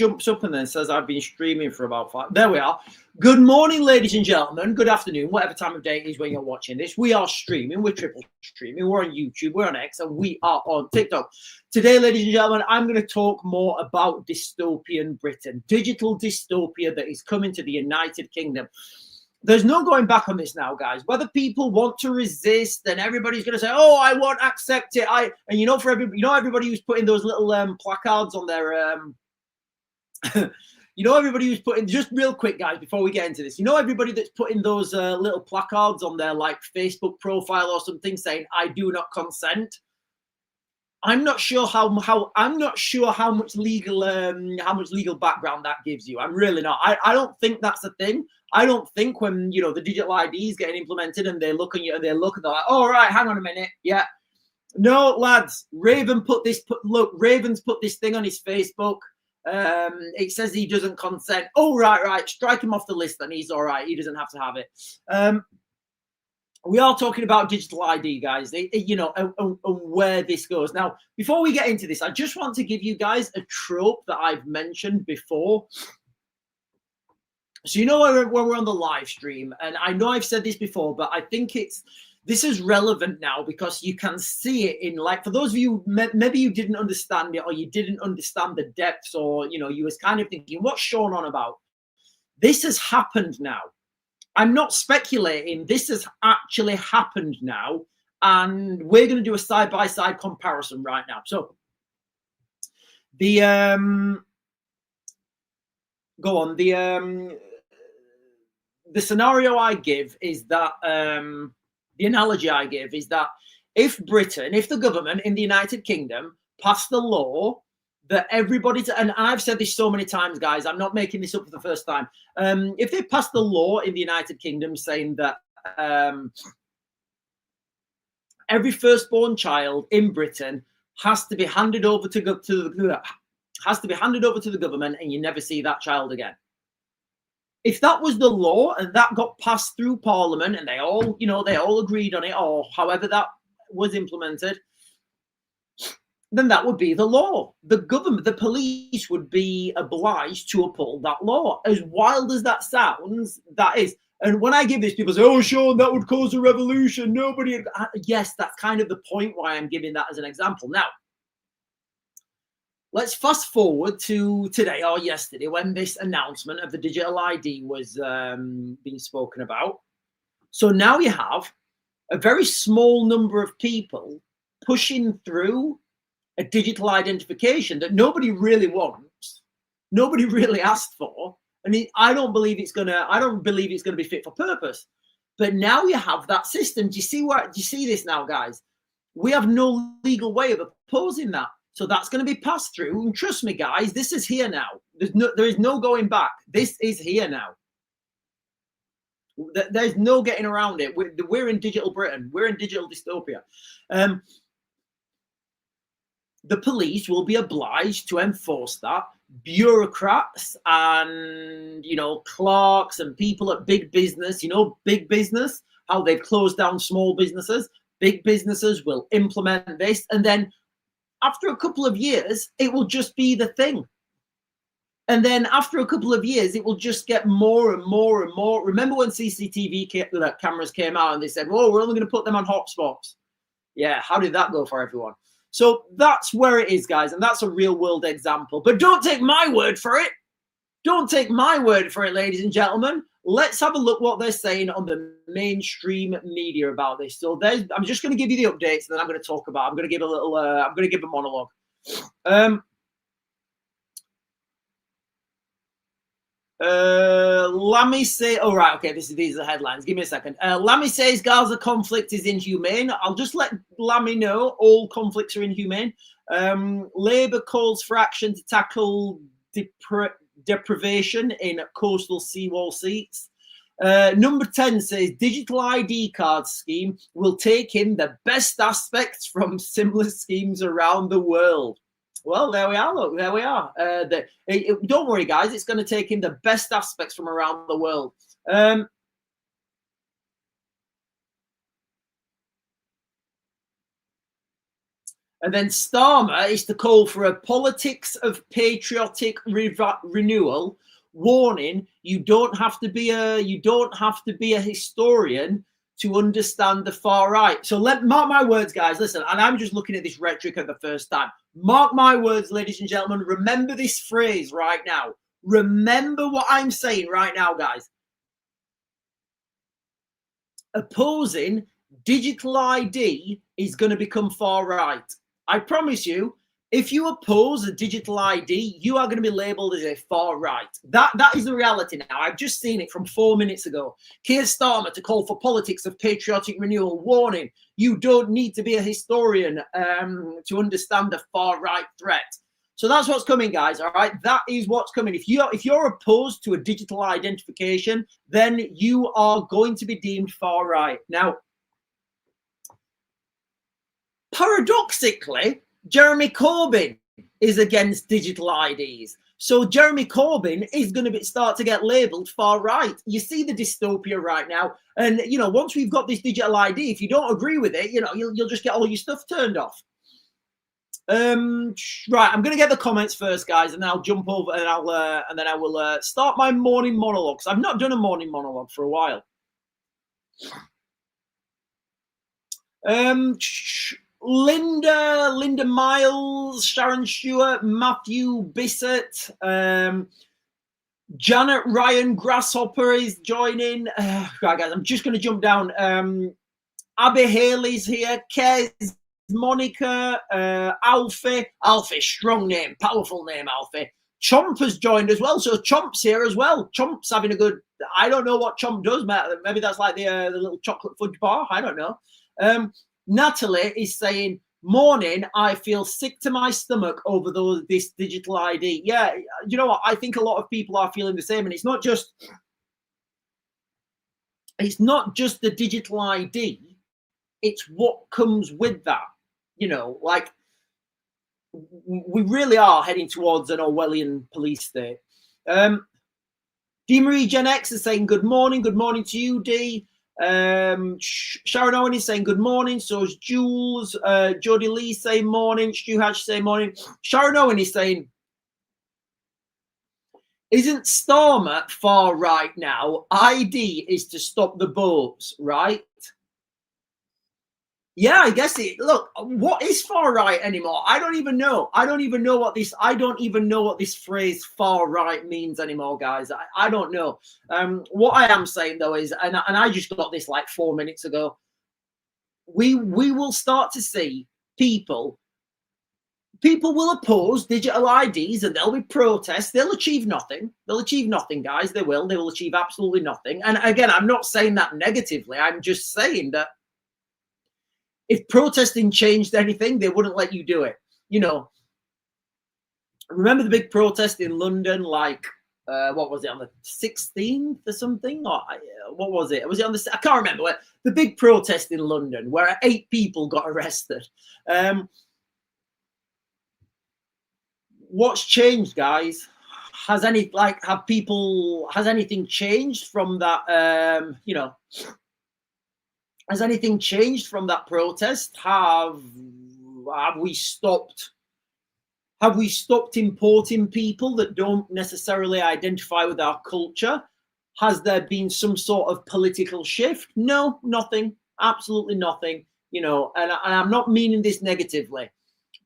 jumps up and then says I've been streaming for about 5. There we are. Good morning, ladies and gentlemen. Good afternoon, whatever time of day it is when you're watching this. We are streaming. We're triple streaming. We're on YouTube. We're on X, and we are on TikTok. Today, ladies and gentlemen, I'm going to talk more about dystopian Britain, digital dystopia that is coming to the United Kingdom. There's no going back on this now, guys. Whether people want to resist, then everybody's going to say, "Oh, I won't accept it." And you know, for everybody, everybody who's putting those little placards on their everybody who's putting, just real quick, guys, before we get into this, everybody that's putting those little placards on their like Facebook profile or something saying "I do not consent." I'm not sure how much legal background that gives you. I'm really not. I don't think that's a thing. I don't think when the digital ID is getting implemented and they look at you and they're like, "Oh, right, hang on a minute, yeah." No, lads, Raven's put this thing on his Facebook. It says he doesn't consent. Oh, right, strike him off the list, and he's all right. He doesn't have to have it. We are talking about digital ID, guys, and where this goes. Now, before we get into this, I just want to give you guys a trope that I've mentioned before. So, when we're on the live stream, and I know I've said this before, but I think this is relevant now because you can see it in, like, for those of you, maybe you didn't understand it or you didn't understand the depths, or, you was kind of thinking, what's Sean on about? This has happened now. I'm not speculating. This has actually happened now. And we're going to do a side-by-side comparison right now. So the scenario I give is that, the analogy I give is that if the government in the United Kingdom passed the law that everybody, and I've said this so many times, guys, I'm not making this up for the first time. If they passed the law in the United Kingdom saying that every firstborn child in Britain has to be handed over to the government, and you never see that child again. If that was the law and that got passed through Parliament and they all agreed on it, or however that was implemented, then that would be the law. The government, the police would be obliged to uphold that law. As wild as that sounds, that is. And when I give this, people say, "Oh, Sean, that would cause a revolution. Nobody." Yes, that's kind of the point why I'm giving that as an example. Now, let's fast forward to today or yesterday when this announcement of the digital ID was being spoken about. So now you have a very small number of people pushing through a digital identification that nobody really wants, nobody really asked for, and I don't believe it's gonna be fit for purpose. But now you have that system. Do you see this now, guys? We have no legal way of opposing that. So that's going to be passed through. And trust me, guys, this is here now. There is no going back. This is here now. There's no getting around it. We're in digital Britain. We're in digital dystopia. The police will be obliged to enforce that. Bureaucrats and, clerks and people at big business, big business, how they've closed down small businesses. Big businesses will implement this. And then after a couple of years, it will just be the thing. And then after a couple of years, it will just get more and more and more. Remember when CCTV cameras came out and they said, "Well, we're only going to put them on hotspots." Yeah, how did that go for everyone? So that's where it is, guys. And that's a real world example. But don't take my word for it. Don't take my word for it, ladies and gentlemen. Let's have a look what they're saying on the mainstream media about this. So I'm just going to give you the updates, and then I'm going to talk about. I'm going to give a monologue. Lammy say, "Oh right, okay. These are the headlines. Give me a second." Lammy says Gaza conflict is inhumane. I'll just let Lammy know all conflicts are inhumane. Labour calls for action to tackle deprivation in coastal seawall seats. Number 10 says digital ID card scheme will take in the best aspects from similar schemes around the world. Well, there we are. Look, there we are. Don't worry, guys. It's going to take in the best aspects from around the world. And then Starmer is to call for a politics of patriotic renewal. Warning: you don't have to be a historian to understand the far right. So mark my words, guys. Listen, and I'm just looking at this rhetoric at the first time. Mark my words, ladies and gentlemen. Remember this phrase right now. Remember what I'm saying right now, guys. Opposing digital ID is going to become far right. I promise you, if you oppose a digital ID, you are going to be labelled as a far right. That is the reality now. I've just seen it from 4 minutes ago. Keir Starmer to call for politics of patriotic renewal. Warning: you don't need to be a historian to understand the far right threat. So that's what's coming, guys. All right, that is what's coming. If you're opposed to a digital identification, then you are going to be deemed far right. Now, paradoxically, Jeremy Corbyn is against digital IDs. So Jeremy Corbyn is going to start to get labelled far right. You see the dystopia right now. And, you know, once we've got this digital ID, if you don't agree with it, you know, you'll just get all your stuff turned off. Right, I'm going to get the comments first, guys, and then I'll jump over and then I will start my morning monologue. I've not done a morning monologue for a while. Linda Miles, Sharon Stewart, Matthew Bissett, Janet Ryan Grasshopper is joining. Right, guys, I'm just going to jump down. Abby Haley's here. Kez, Monica, Alfie, strong name, powerful name, Alfie. Chomp has joined as well, so Chomp's here as well. Chomp's having a good. I don't know what Chomp does, maybe that's like the little chocolate fudge bar. I don't know. Natalie is saying, morning, I feel sick to my stomach over this digital ID. Yeah, you know what? I think a lot of people are feeling the same, and it's not just the digital ID. It's what comes with that. You know, like, we really are heading towards an Orwellian police state. D. Marie Gen X is saying, good morning to you, D. Sharon Owen is saying good morning. So is Jules. Jodie Lee saying morning. Stu Hatch saying morning. Sharon Owen is saying, isn't Starmer far right now? ID is to stop the boats, right? Yeah, I guess it. Look, what is far right anymore? I don't even know. I don't even know what this phrase far right means anymore, guys. I don't know. What I am saying though is, and I just got this like 4 minutes ago. We will start to see people will oppose digital IDs, and there'll be protests. They'll achieve nothing. They'll achieve nothing, guys. They will achieve absolutely nothing. And again, I'm not saying that negatively. I'm just saying that if protesting changed anything, they wouldn't let you do it. You know, remember the big protest in London, like, what was it, on the 16th or something? Or what was it? Was it on the, I can't remember. The big protest in London where 8 people got arrested. What's changed, guys? Has anything changed from that, you know, has anything changed from that protest? Have we stopped importing people that don't necessarily identify with our culture? Has there been some sort of political shift? No, nothing. Absolutely nothing. You know, and I'm not meaning this negatively,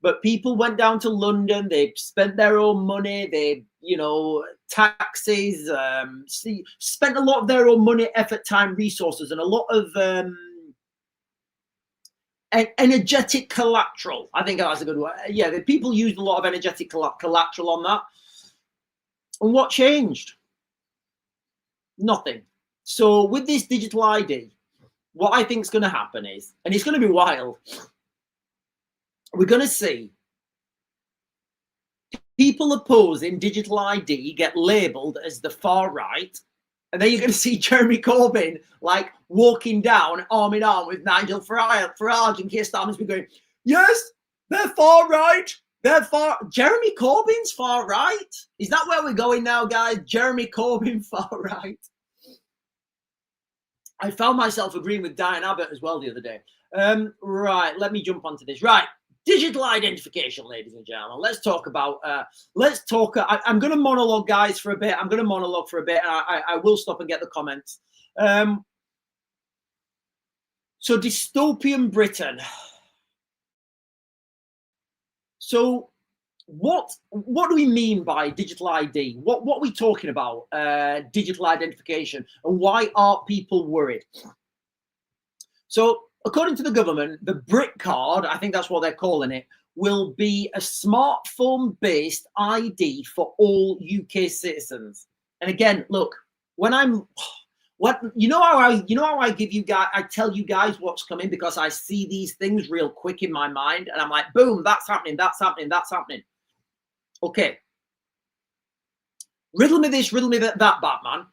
but people went down to London. They spent their own money. They, you know, taxes, spent a lot of their own money, effort, time, resources, and a lot of energetic collateral. I think that's a good word. Yeah, the people used a lot of energetic collateral on that. And what changed? Nothing. So with this digital ID, what I think is going to happen is, and it's going to be wild, we're going to see people opposing digital ID get labelled as the far right, and then you're going to see Jeremy Corbyn like walking down arm in arm with Nigel Farage and Keir Starmer's been going, yes, they're far right. They're far. Jeremy Corbyn's far right. Is that where we're going now, guys? Jeremy Corbyn far right. I found myself agreeing with Diane Abbott as well the other day. Right, let me jump onto this. Right, Digital identification, ladies and gentlemen. Let's talk about, I'm going to monologue, guys, for a bit. I'm going to monologue for a bit, and I will stop and get the comments. So dystopian Britain. So what do we mean by digital ID? What are we talking about? Digital identification, and why are people worried? So according to the government, the Brit card, I think that's what they're calling it, will be a smartphone-based ID for all UK citizens. And again, look, when I'm, you know how I give you guys, I tell you guys what's coming because I see these things real quick in my mind, and I'm like, boom, that's happening, that's happening, that's happening. Okay. Riddle me this, riddle me that, Batman.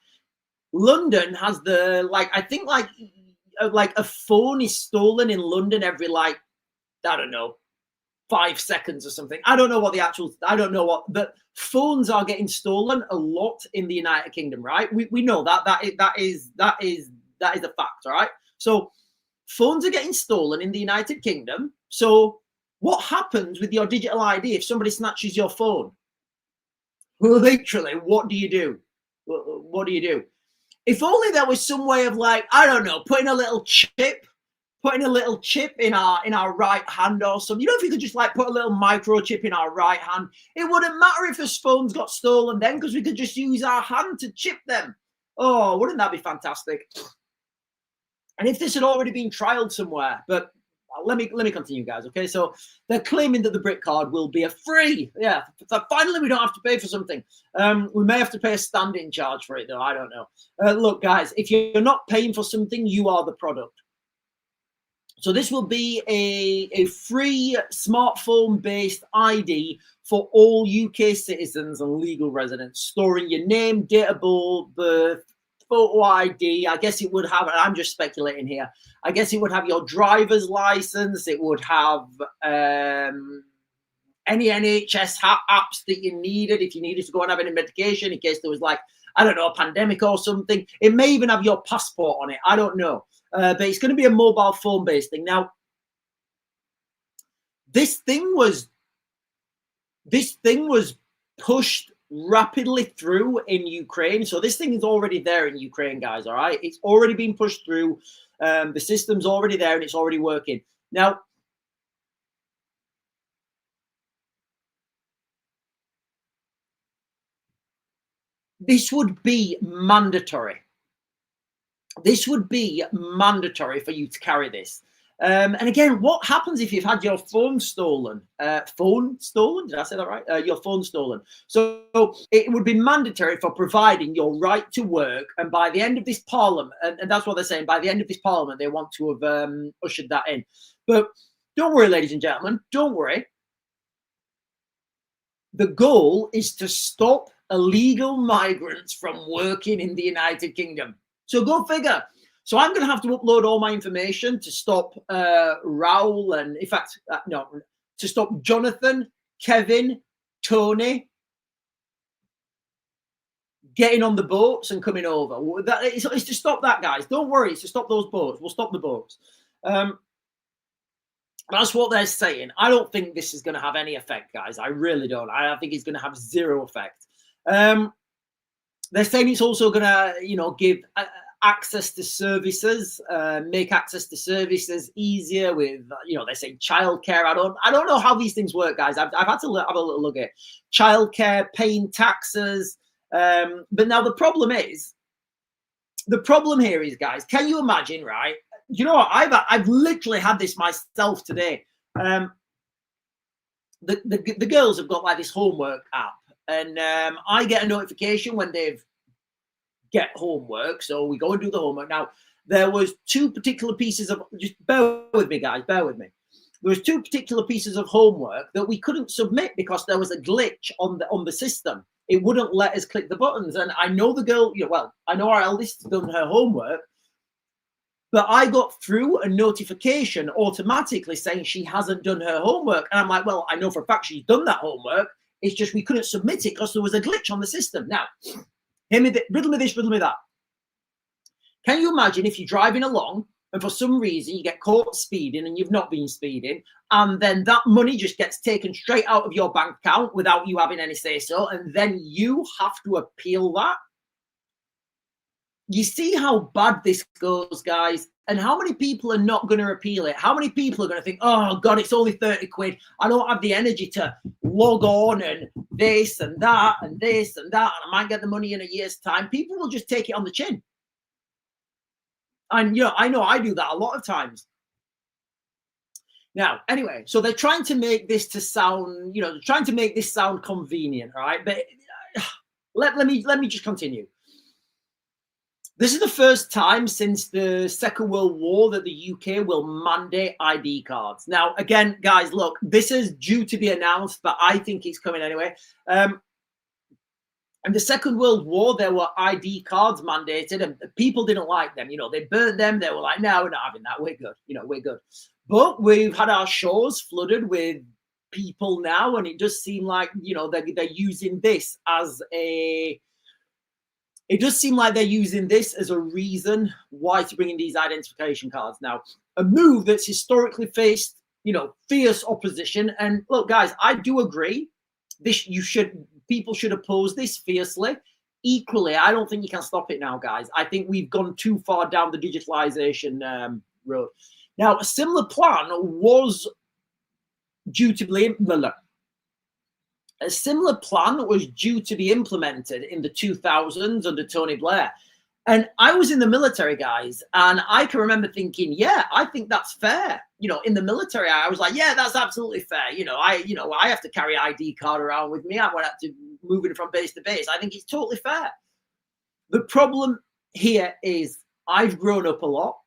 London has the, I think a phone is stolen in London every, I don't know, 5 seconds or something. I don't know what the actual, but phones are getting stolen a lot in the United Kingdom, right? We know that is a fact, all right? So phones are getting stolen in the United Kingdom. So what happens with your digital ID if somebody snatches your phone? Literally, what do you do? What do you do? If only there was some way of, I don't know, putting a little chip in our right hand or something. You know, if you could just put a little microchip in our right hand, it wouldn't matter if the phones got stolen then, because we could just use our hand to chip them. Oh, wouldn't that be fantastic? And if this had already been trialed somewhere, but let me continue, guys. Okay, so they're claiming that the Brit card will be a free. Yeah, so finally we don't have to pay for something. We may have to pay a standing charge for it, though. I don't know. Look, guys, if you're not paying for something, you are the product. So this will be a free smartphone-based ID for all UK citizens and legal residents, storing your name, date of birth, photo ID. I guess it would have, and I'm just speculating here, I guess it would have your driver's license. It would have any NHS apps that you needed if you needed to go and have any medication in case there was, I don't know, a pandemic or something. It may even have your passport on it. I don't know. But it's going to be a mobile phone-based thing. Now, this thing was pushed rapidly through in Ukraine. So this thing is already there in Ukraine, guys, all right? It's already been pushed through. The system's already there and it's already working. Now, this would be mandatory. This would be mandatory for you to carry this. And again, what happens if you've had your phone stolen? Phone stolen? Did I say that right? Your phone stolen. So it would be mandatory for providing your right to work. And by the end of this parliament, and that's what they're saying, by the end of this parliament, they want to have ushered that in. But don't worry, ladies and gentlemen, don't worry. The goal is to stop illegal migrants from working in the United Kingdom. So go figure. So I'm going to have to upload all my information to stop Raoul and, in fact, no, to stop Jonathan, Kevin, Tony getting on the boats and coming over. It's to stop that, guys. Don't worry. It's to stop those boats. We'll stop the boats. That's what they're saying. I don't think this is going to have any effect, guys. I really don't. I think it's going to have zero effect. They're saying it's also going to, give access to services, make access to services easier with, they say childcare. I don't know how these things work, guys. I've had to have a little look at childcare, paying taxes. But now the problem here is, guys, can you imagine, right? You know what? I've literally had this myself today. The girls have got this homework app, and I get a notification when they've get homework. So we go and do the homework. Now, there was 2 particular pieces of, just bear with me, guys, bear with me. There was 2 particular pieces of homework that we couldn't submit because there was a glitch on the system. It wouldn't let us click the buttons. And I know the girl, I know our eldest has done her homework, but I got through a notification automatically saying she hasn't done her homework. And I'm like, well, I know for a fact she's done that homework. It's just we couldn't submit it because there was a glitch on the system. Now, riddle me this, riddle me that. Can you imagine if you're driving along and for some reason you get caught speeding and you've not been speeding, and then that money just gets taken straight out of your bank account without you having any say so, and then you have to appeal that. You see how bad this goes, guys, and how many people are not going to appeal it? How many people are going to think, oh God, it's only 30 quid. I don't have the energy to log on and this and that and this and that, and I might get the money in a year's time. People will just take it on the chin. And, I know I do that a lot of times. Now, anyway, so they're trying to make this to sound, they're trying to make this sound convenient, right? But let me just continue. This is the first time since the Second World War that the UK will mandate ID cards. Now, again, guys, look, this is due to be announced, but I think it's coming anyway. In the Second World War, there were ID cards mandated, and people didn't like them. They burnt them. They were like, no, we're not having that. We're good. We're good. But we've had our shores flooded with people now, and it does seem like, they're using this as a... It does seem like they're using this as a reason why to bring in these identification cards. Now, a move that's historically faced, fierce opposition. And look, guys, I do agree. People should oppose this fiercely. Equally, I don't think you can stop it now, guys. I think we've gone too far down the digitalization road. Now, a similar plan was due to be A similar plan was due to be implemented in the 2000s under Tony Blair. And I was in the military, guys, and I can remember thinking, yeah, I think that's fair. In the military, I was like, yeah, that's absolutely fair. I have to carry ID card around with me. I won't have to move it from base to base. I think it's totally fair. The problem here is I've grown up a lot.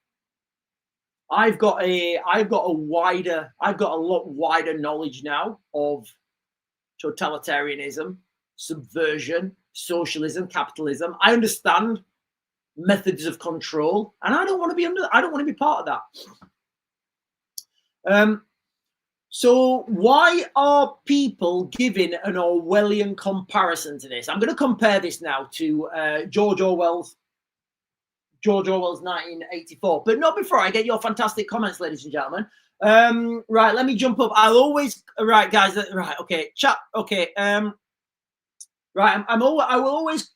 I've got a lot wider knowledge now of totalitarianism, subversion, socialism, capitalism. I understand methods of control, and I don't want to be part of that. So why are people giving an Orwellian comparison to this? I'm going to compare this now to George Orwell's 1984, but not before I get your fantastic comments, ladies and gentlemen. Right, let me jump up. Right, guys. Right, okay, chat. Okay, right. I will always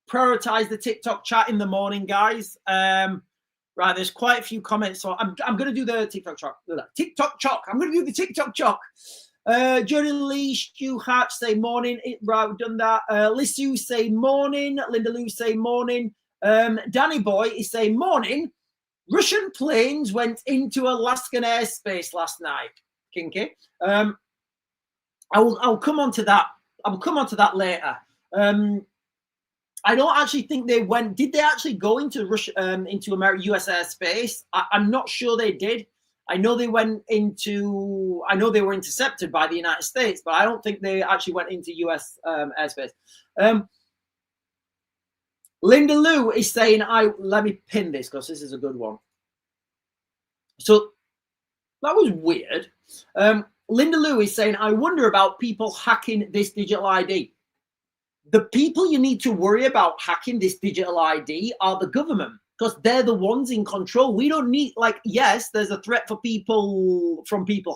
prioritize the TikTok chat in the morning, guys. Right, there's quite a few comments, so I'm going to do the TikTok chalk. I'm going to do the TikTok chalk. Jody Lee, Stu Hatch say morning. Right, we've done that. Lissu say morning. Linda Lou say morning. Danny Boy is saying morning. Russian planes went into Alaskan airspace last night. Kinky. I'll come on to that. I'll come on to that later. I don't actually think they went. Did they actually go into Russia, into US airspace? I'm not sure they did. I know they went into. I know they were intercepted by the United States, but I don't think they actually went into US airspace. Linda Lou is saying, let me pin this because this is a good one. So that was weird. Linda Lou is saying, I wonder about people hacking this digital ID. The people you need to worry about hacking this digital ID are the government, because they're the ones in control. We don't need, yes, there's a threat from people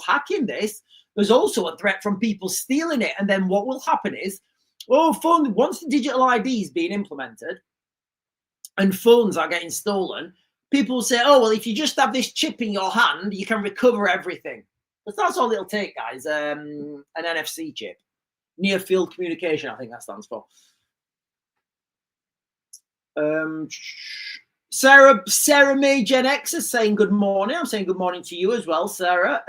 hacking this. There's also a threat from people stealing it. And then what will happen is, once the digital ID is being implemented, and phones are getting stolen, people say, oh, well, if you just have this chip in your hand, you can recover everything. But that's all it'll take, guys. An NFC chip. Near field communication, I think that stands for. Sarah May Gen X is saying good morning. I'm saying good morning to you as well, Sarah.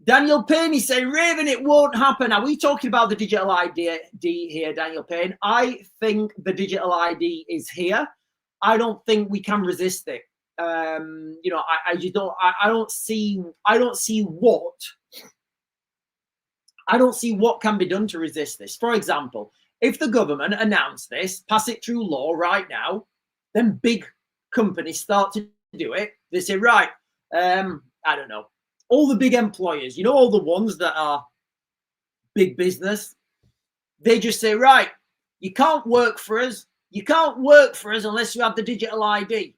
Daniel Payne is saying, Raven, it won't happen. Are we talking about the digital ID here, Daniel Payne? I think the digital ID is here. I don't think we can resist it. I don't see what can be done to resist this. For example, if the government announced this, pass it through law right now, then big companies start to do it. They say, right, I don't know, all the big employers, all the ones that are big business, they just say, right, you can't work for us. You can't work for us unless you have the digital ID.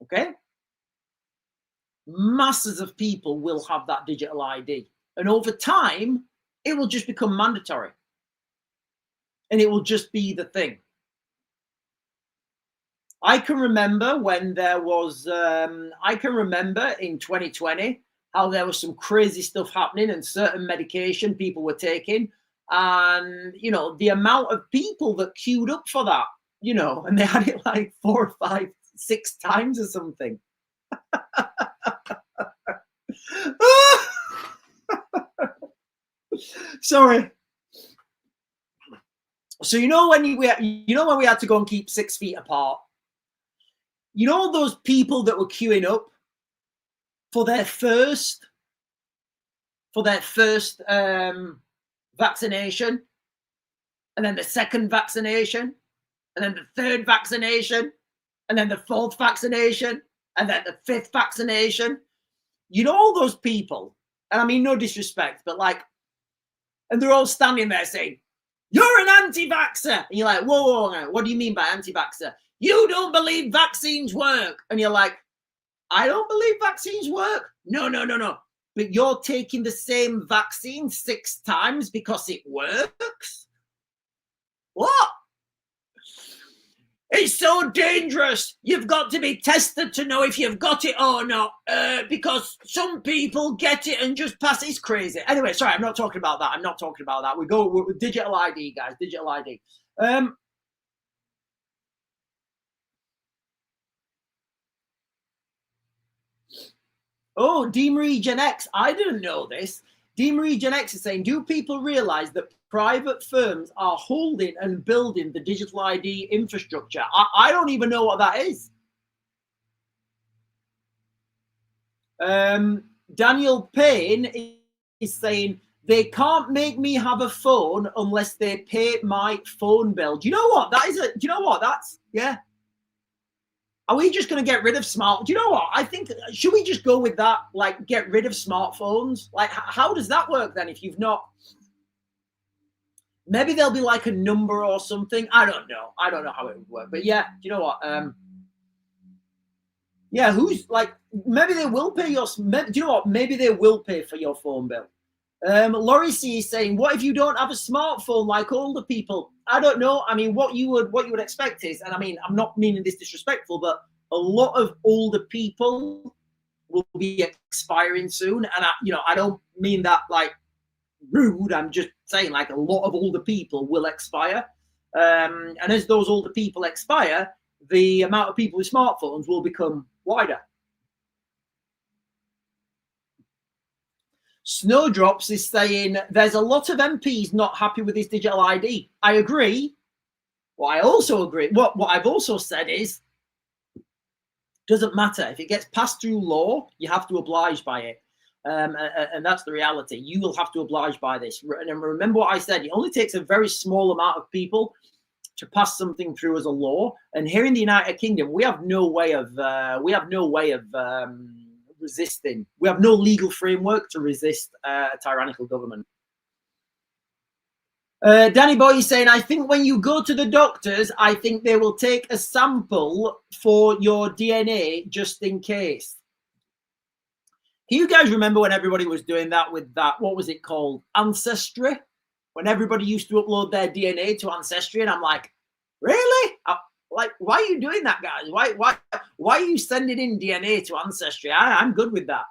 Okay? masses of people will have that digital ID. And over time, it will just become mandatory. And it will just be the thing. I can remember when there was, I can remember in 2020 how there was some crazy stuff happening and certain medication people were taking. And, you know, the amount of people that queued up for that, you know, and they had it like 4, 5, 6 times or something. Sorry. So you know when when we had to go and keep 6 feet apart, you know those people that were queuing up for their first vaccination, and then the second vaccination, and then the third vaccination, and then the fourth vaccination, and then the fifth vaccination. You know all those people, and I mean no disrespect, but like, and they're all standing there saying, "You're an anti-vaxxer," and you're like, whoa, what do you mean by anti-vaxxer? You don't believe vaccines work. And you're like, I don't believe vaccines work. No. But you're taking the same vaccine 6 times because it works? What? It's so dangerous. You've got to be tested to know if you've got it or not, because some people get it and just pass. It's crazy. Anyway, sorry, I'm not talking about that. We go with digital ID, guys. Digital ID. Oh, D. Marie Gen X. I didn't know this. D. Marie Gen X is saying, do people realize that private firms are holding and building the digital ID infrastructure? I don't even know what that is. Daniel Payne is saying, they can't make me have a phone unless they pay my phone bill. Do you know what? Yeah. Are we just going to get rid of do you know what? I think, should we just go with that? Like, get rid of smartphones? Like, how does that work then if you've not? Maybe there'll be like a number or something. I don't know how it would work. But yeah, you know what? Yeah, who's like, maybe they will pay do you know what? Maybe they will pay for your phone bill. Laurie C is saying, what if you don't have a smartphone like older people? I don't know. I mean, what you would expect is, and I mean, I'm not meaning this disrespectful, but a lot of older people will be expiring soon. And I don't mean that like rude. I'm just saying like a lot of older people will expire. And as those older people expire, the amount of people with smartphones will become wider. Snowdrops is saying there's a lot of MPs not happy with this digital ID. I agree. Well, I also agree. What I've also said is, doesn't matter. If it gets passed through law, you have to oblige by it. And that's the reality. You will have to oblige by this. And remember what I said, it only takes a very small amount of people to pass something through as a law. And here in the United Kingdom, we have no way of resisting. We have no legal framework to resist a tyrannical government. Danny Boy is saying, I think when you go to the doctors, I think they will take a sample for your DNA just in case. Can you guys remember when everybody was doing that with that, what was it called? Ancestry? When everybody used to upload their DNA to Ancestry, and I'm like, really? Like, why are you doing that, guys? Why are you sending in DNA to Ancestry? I'm good with that.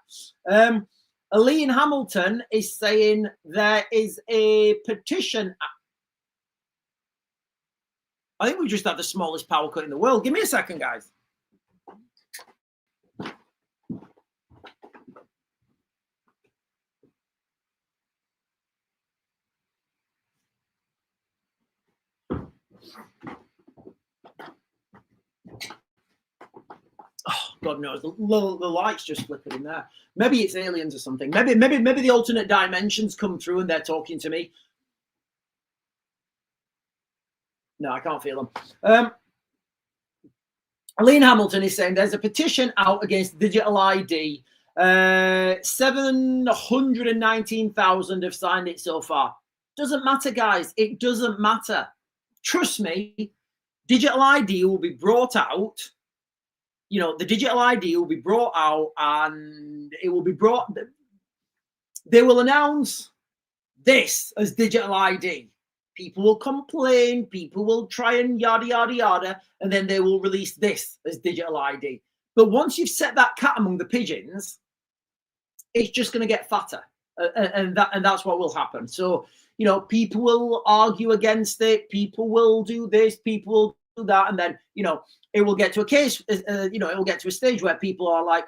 Aline Hamilton is saying there is a petition. I think we just had the smallest power cut in the world. Give me a second, guys. Oh, God knows. The light's just flickering in there. Maybe it's aliens or something. Maybe the alternate dimensions come through and they're talking to me. No, I can't feel them. Aline Hamilton is saying there's a petition out against digital ID. 719,000 have signed it so far. Doesn't matter, guys. It doesn't matter. Trust me, digital ID will be brought out you know, the digital ID will be brought out, and it will be brought. They will announce this as digital ID. People will complain, people will try and yada, yada, yada, and then they will release this as digital ID. But once you've set that cat among the pigeons, it's just going to get fatter. And that's what will happen. So, you know, people will argue against it. People will do this, people will do that. And then, you know, it will get to a case, you know, it will get to a stage where people are like,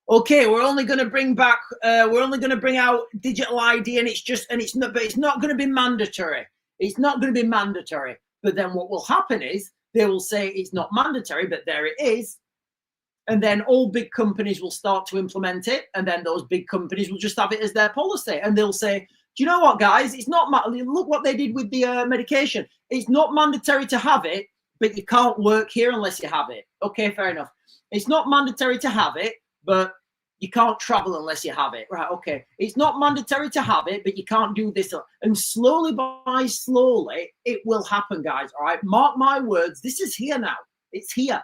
okay, we're only going to bring back, we're only going to bring out digital ID, and it's not going to be mandatory. It's not going to be mandatory. But then what will happen is they will say it's not mandatory, but there it is. And then all big companies will start to implement it. And then those big companies will just have it as their policy. And they'll say, do you know what, guys? It's not, look what they did with the medication. It's not mandatory to have it, but you can't work here unless you have it. Okay, fair enough. It's not mandatory to have it, but you can't travel unless you have it. Right, okay. It's not mandatory to have it, but you can't do this. And slowly by slowly, it will happen, guys. All right, mark my words. This is here now. It's here.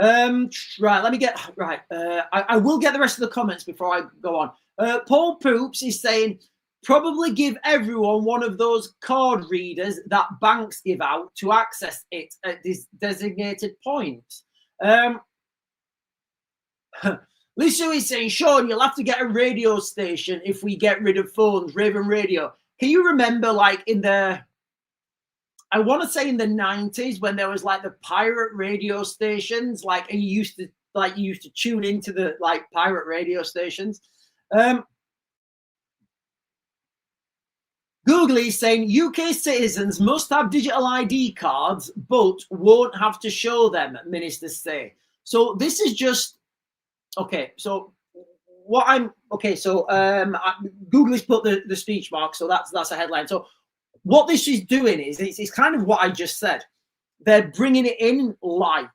Right, let me get right. I will get the rest of the comments before I go on. Paul Poops is saying, probably give everyone one of those card readers that banks give out to access it at this designated points. Lisa is saying, Sean, you'll have to get a radio station if we get rid of phones, Raven Radio. Can you remember, like, in the, I want to say in the 90s, when there was like the pirate radio stations, like, and you used to tune into the like pirate radio stations. Google is saying UK citizens must have digital ID cards, but won't have to show them, ministers say. So this is just, okay, so what I'm, okay, so Google has put the speech mark, so that's a headline. So what this is doing is, it's kind of what I just said. They're bringing it in light.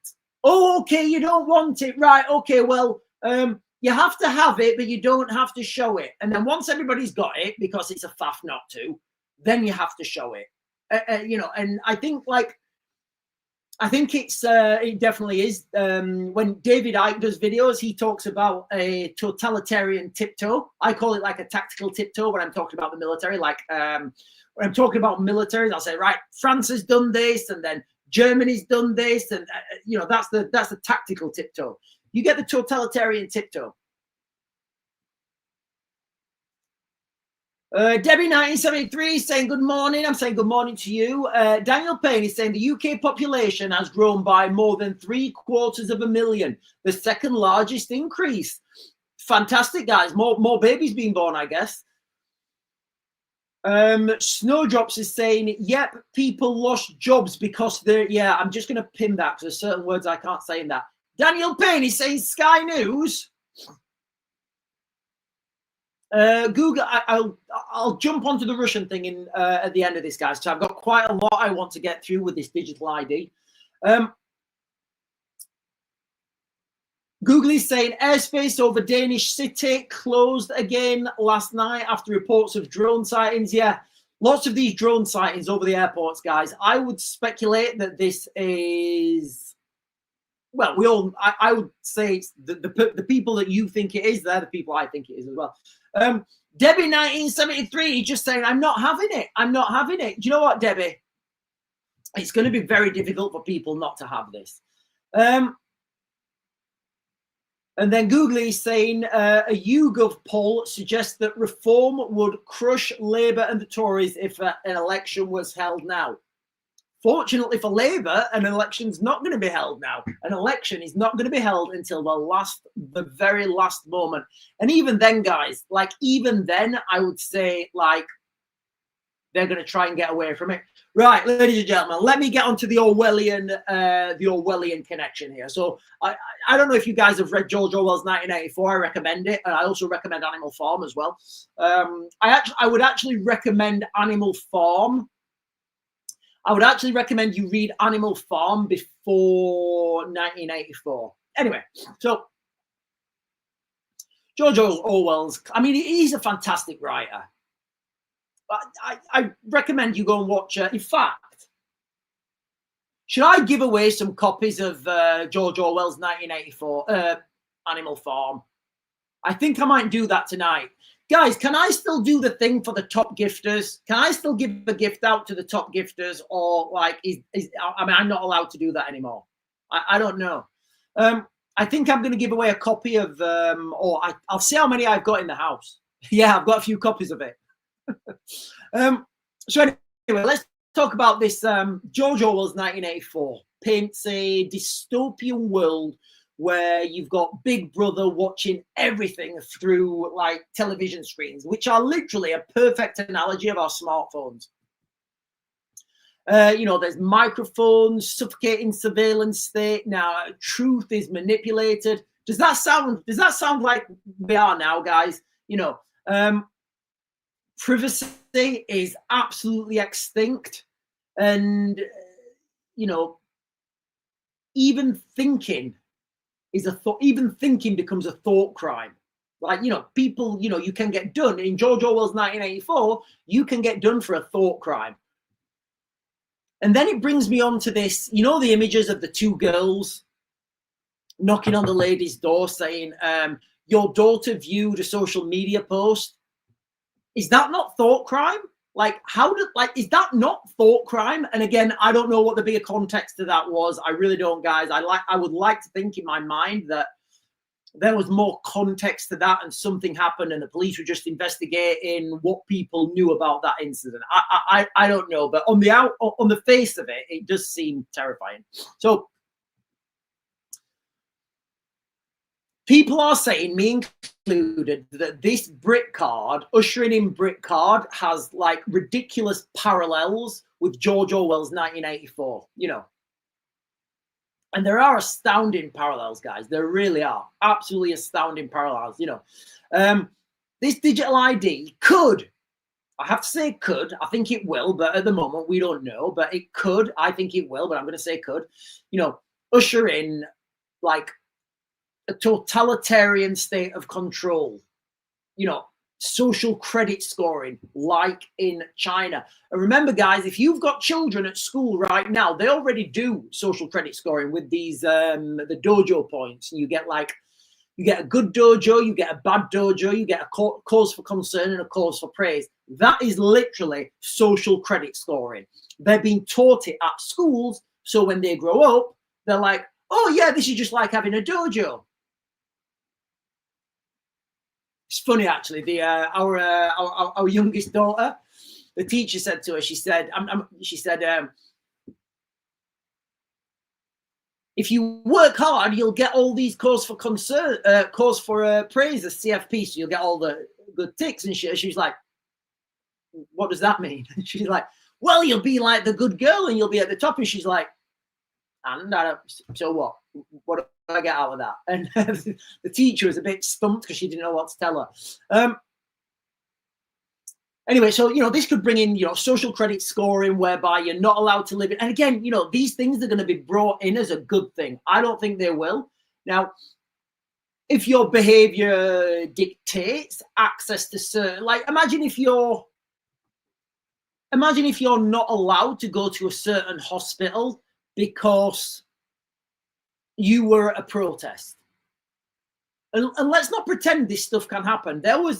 Oh, okay, you don't want it, right? Okay, well, you have to have it, but you don't have to show it. And then once everybody's got it, because it's a faff not to, then you have to show it. You know, and I think it's it definitely is. When David Icke does videos, he talks about a totalitarian tiptoe. I call it like a tactical tiptoe when I'm talking about the military. Like when I'm talking about militaries, I'll say, right, France has done this, and then Germany's done this, and you know, that's the tactical tiptoe. You get the totalitarian tiptoe. Debbie 1973 is saying good morning. I'm saying good morning to you. Daniel Payne is saying the UK population has grown by more than 750,000, the second largest increase. Fantastic, guys. More babies being born, I guess. Snowdrops is saying, yep, people lost jobs because they're, yeah, I'm just going to pin that because there's certain words I can't say in that. Daniel Payne is saying Sky News. Google, I'll jump onto the Russian thing in at the end of this, guys. So I've got quite a lot I want to get through with this digital ID. Google is saying airspace over Danish city closed again last night after reports of drone sightings. Yeah, lots of these drone sightings over the airports, guys. I would speculate that this is, well, I would say it's the people that you think it is, they're the people I think it is as well. Debbie 1973 just saying, I'm not having it. I'm not having it. Do you know what, Debbie? It's going to be very difficult for people not to have this. And then Google is saying a YouGov poll suggests that reform would crush Labour and the Tories if an election was held now. Fortunately for Labour, an election's not going to be held now. An election is not going to be held until the very last moment. And even then, guys, like even then, I would say like they're going to try and get away from it. Right, ladies and gentlemen, let me get onto the Orwellian connection here. So I don't know if you guys have read George Orwell's 1984. I recommend it, and I also recommend Animal Farm as well. I would actually recommend Animal Farm. I would actually recommend you read Animal Farm before 1984. Anyway, so George Orwell's, I mean, he's a fantastic writer. I recommend you go and watch, in fact, Should I give away some copies of George Orwell's 1984 Animal Farm? I think I might do that tonight. Guys, can I still do the thing for the top gifters? Can I still give a gift out to the top gifters? Or like, I mean, I'm not allowed to do that anymore. I don't know. I think I'm going to give away a copy of, I'll see how many I've got in the house. Yeah, I've got a few copies of it. So anyway, let's talk about this. George Orwell's 1984 paints a dystopian world where you've got Big Brother watching everything through like television screens, which are literally a perfect analogy of our smartphones. There's microphones, suffocating surveillance state. Now, truth is manipulated. Does that sound like we are now, guys? Privacy is absolutely extinct, and even thinking is a thought. Even thinking becomes a thought crime. Like, people, you can get done in George Orwell's 1984. You can get done for a thought crime. And then it brings me on to this, the images of the two girls knocking on the lady's door saying, your daughter viewed a social media post. Is that not thought crime? Like, is that not thought crime? And again, I don't know what the bigger context to that was. I really don't, guys. I would like to think in my mind that there was more context to that and something happened and the police were just investigating what people knew about that incident. I don't know, but on the face of it, it does seem terrifying. So people are saying, me included, that this brick card, ushering in brick card, has like ridiculous parallels with George Orwell's 1984, And there are astounding parallels, guys. There really are absolutely astounding parallels. This digital ID could, I have to say could, I think it will, but at the moment we don't know, but it could, I think it will, but I'm going to say could, usher in like a totalitarian state of control, social credit scoring like in China. And remember, guys, if you've got children at school right now, they already do social credit scoring with these the dojo points. You get a good dojo, you get a bad dojo, you get a cause for concern and a cause for praise. That is literally social credit scoring. They're being taught it at schools, so when they grow up, they're like, oh yeah, this is just like having a dojo. It's funny, actually. Our youngest daughter, the teacher said to her, she said, if you work hard, you'll get all these cause for concern, cause for praise, the CFP, so you'll get all the good ticks. And she's like, what does that mean? She's like, well, you'll be like the good girl and you'll be at the top. And she's like, and so what? What do I get out of that? And the teacher was a bit stumped because she didn't know what to tell her. Anyway, so, this could bring in, social credit scoring whereby you're not allowed to live in. And again, these things are going to be brought in as a good thing. I don't think they will. Now, if your behavior dictates access to certain, like, imagine if you're not allowed to go to a certain hospital because you were at a protest. And let's not pretend this stuff can happen. There was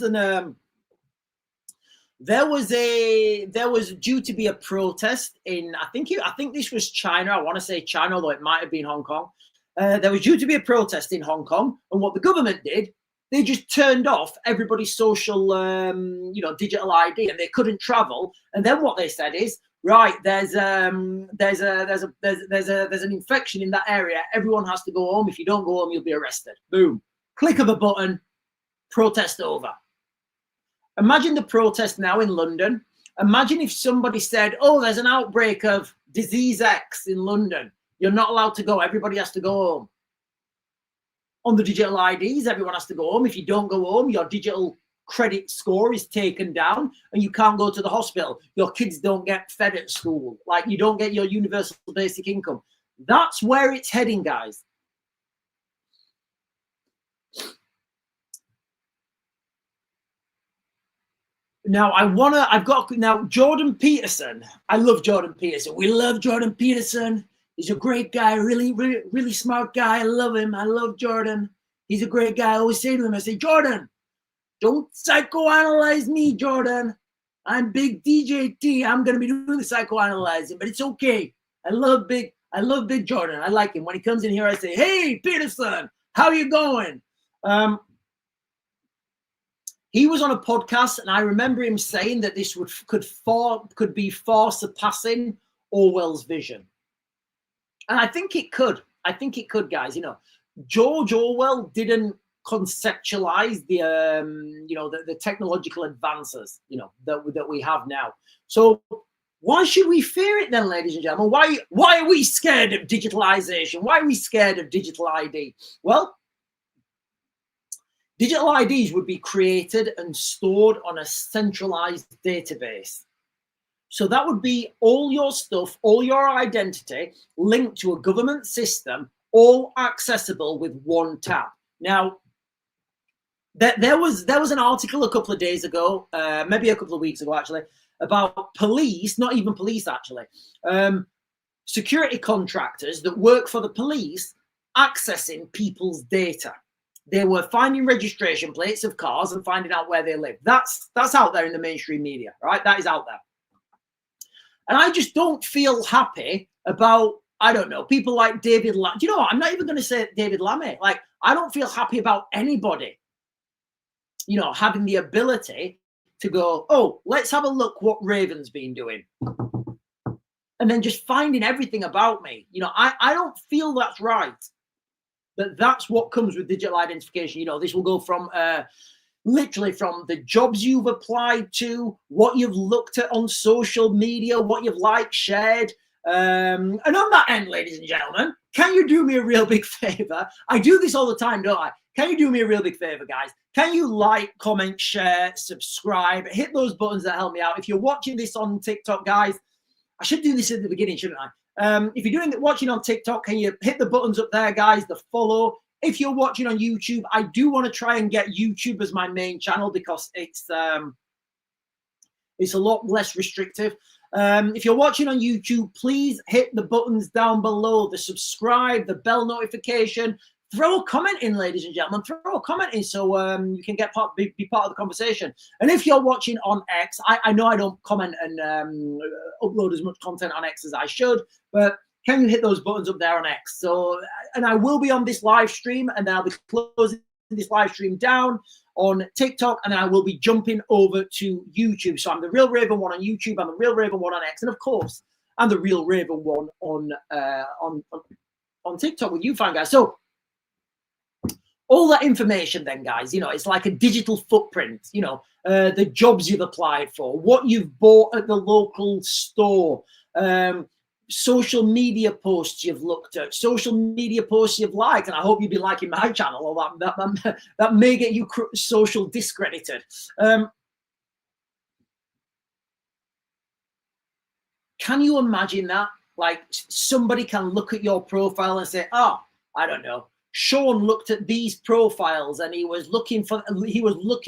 due to be a protest in, I think this was China. I want to say China, although it might have been Hong Kong. There was due to be a protest in Hong Kong, and what the government did, they just turned off everybody's social, digital ID, and they couldn't travel. And then what they said is, right, there's an infection in that area. Everyone has to go home. If you don't go home, you'll be arrested. Boom. Click of a button, protest over. Imagine the protest now in London. Imagine if somebody said, oh, there's an outbreak of disease X in London. You're not allowed to go. Everybody has to go home. On the digital IDs, everyone has to go home. If you don't go home, your digital credit score is taken down and you can't go to the hospital. Your kids don't get fed at school. Like, you don't get your universal basic income. That's where it's heading, guys. Now, Jordan Peterson. I love Jordan Peterson. We love Jordan Peterson. He's a great guy, really smart guy. I love him. I love Jordan. He's a great guy. I always say to him, I say, Jordan, don't psychoanalyze me, Jordan. I'm big DJ T. I'm going to be doing the psychoanalyzing, but it's okay. I love big Jordan. I like him. When he comes in here, I say, hey, Peterson, how you going? He was on a podcast, and I remember him saying that this could be far surpassing Orwell's vision. And I think it could. I think it could, guys. You know, George Orwell didn't conceptualize the technological advances, you know, that we have now. So why should we fear it then, ladies and gentlemen? Why are we scared of digitalization? Why are we scared of digital ID? Well, digital IDs would be created and stored on a centralized database. So that would be all your stuff, all your identity linked to a government system, all accessible with one tap. Now, there was an article a couple of days ago, maybe a couple of weeks ago, actually, about police, not even police, actually, security contractors that work for the police accessing people's data. They were finding registration plates of cars and finding out where they live. That's out there in the mainstream media, right? That is out there. And I just don't feel happy about, I don't know, people like David Lammy. Do you know what? I'm not even going to say David Lammy. Like, I don't feel happy about anybody, you know, having the ability to go, oh, let's have a look what Raven's been doing. And then just finding everything about me. You know, I don't feel that's right. But that's what comes with digital identification. You know, this will go from literally from the jobs you've applied to, what you've looked at on social media, what you've liked, shared. And on that end, ladies and gentlemen, can you do me a real big favor? I do this all the time, don't I? Can you do me a real big favor, guys? Can you like, comment, share, subscribe, hit those buttons that help me out? If you're watching this on TikTok, guys, I should do this at the beginning, shouldn't I? If you're watching on TikTok, can you hit the buttons up there, guys, the follow? If you're watching on YouTube, I do want to try and get YouTube as my main channel because it's a lot less restrictive. If you're watching on YouTube, please hit the buttons down below, the subscribe, the bell notification. Throw a comment in, ladies and gentlemen. Throw a comment in so you can be part of the conversation. And if you're watching on X, I know I don't comment and upload as much content on X as I should, but can you hit those buttons up there on X? So, and I will be on this live stream, and then I'll be closing this live stream down on TikTok, and then I will be jumping over to YouTube. So I'm the Real Raven 1 on YouTube, I'm the Real Raven 1 on X, and of course, I'm the Real Raven 1 on TikTok with you fine guys. So all that information then, guys, you know, it's like a digital footprint, you know, the jobs you've applied for, what you've bought at the local store, social media posts you've looked at, social media posts you've liked, and I hope you'll be liking my channel, or that may get you social discredited. Can you imagine that? Like, somebody can look at your profile and say, oh, I don't know, Sean looked at these profiles and he was looking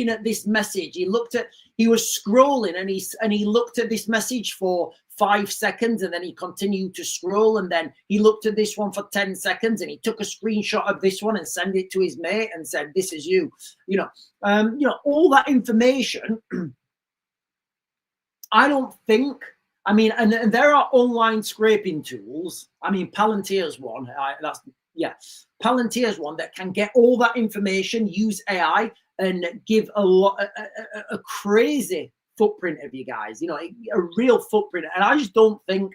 at this message. He was scrolling and he looked at this message for 5 seconds, and then he continued to scroll, and then he looked at this one for 10 seconds, and he took a screenshot of this one and sent it to his mate and said, this is you. You know, all that information. I don't think, I mean, and there are online scraping tools. I mean, Palantir's one, Palantir's one that can get all that information, use AI, and give a crazy footprint of you guys, you know, a real footprint. And I just don't think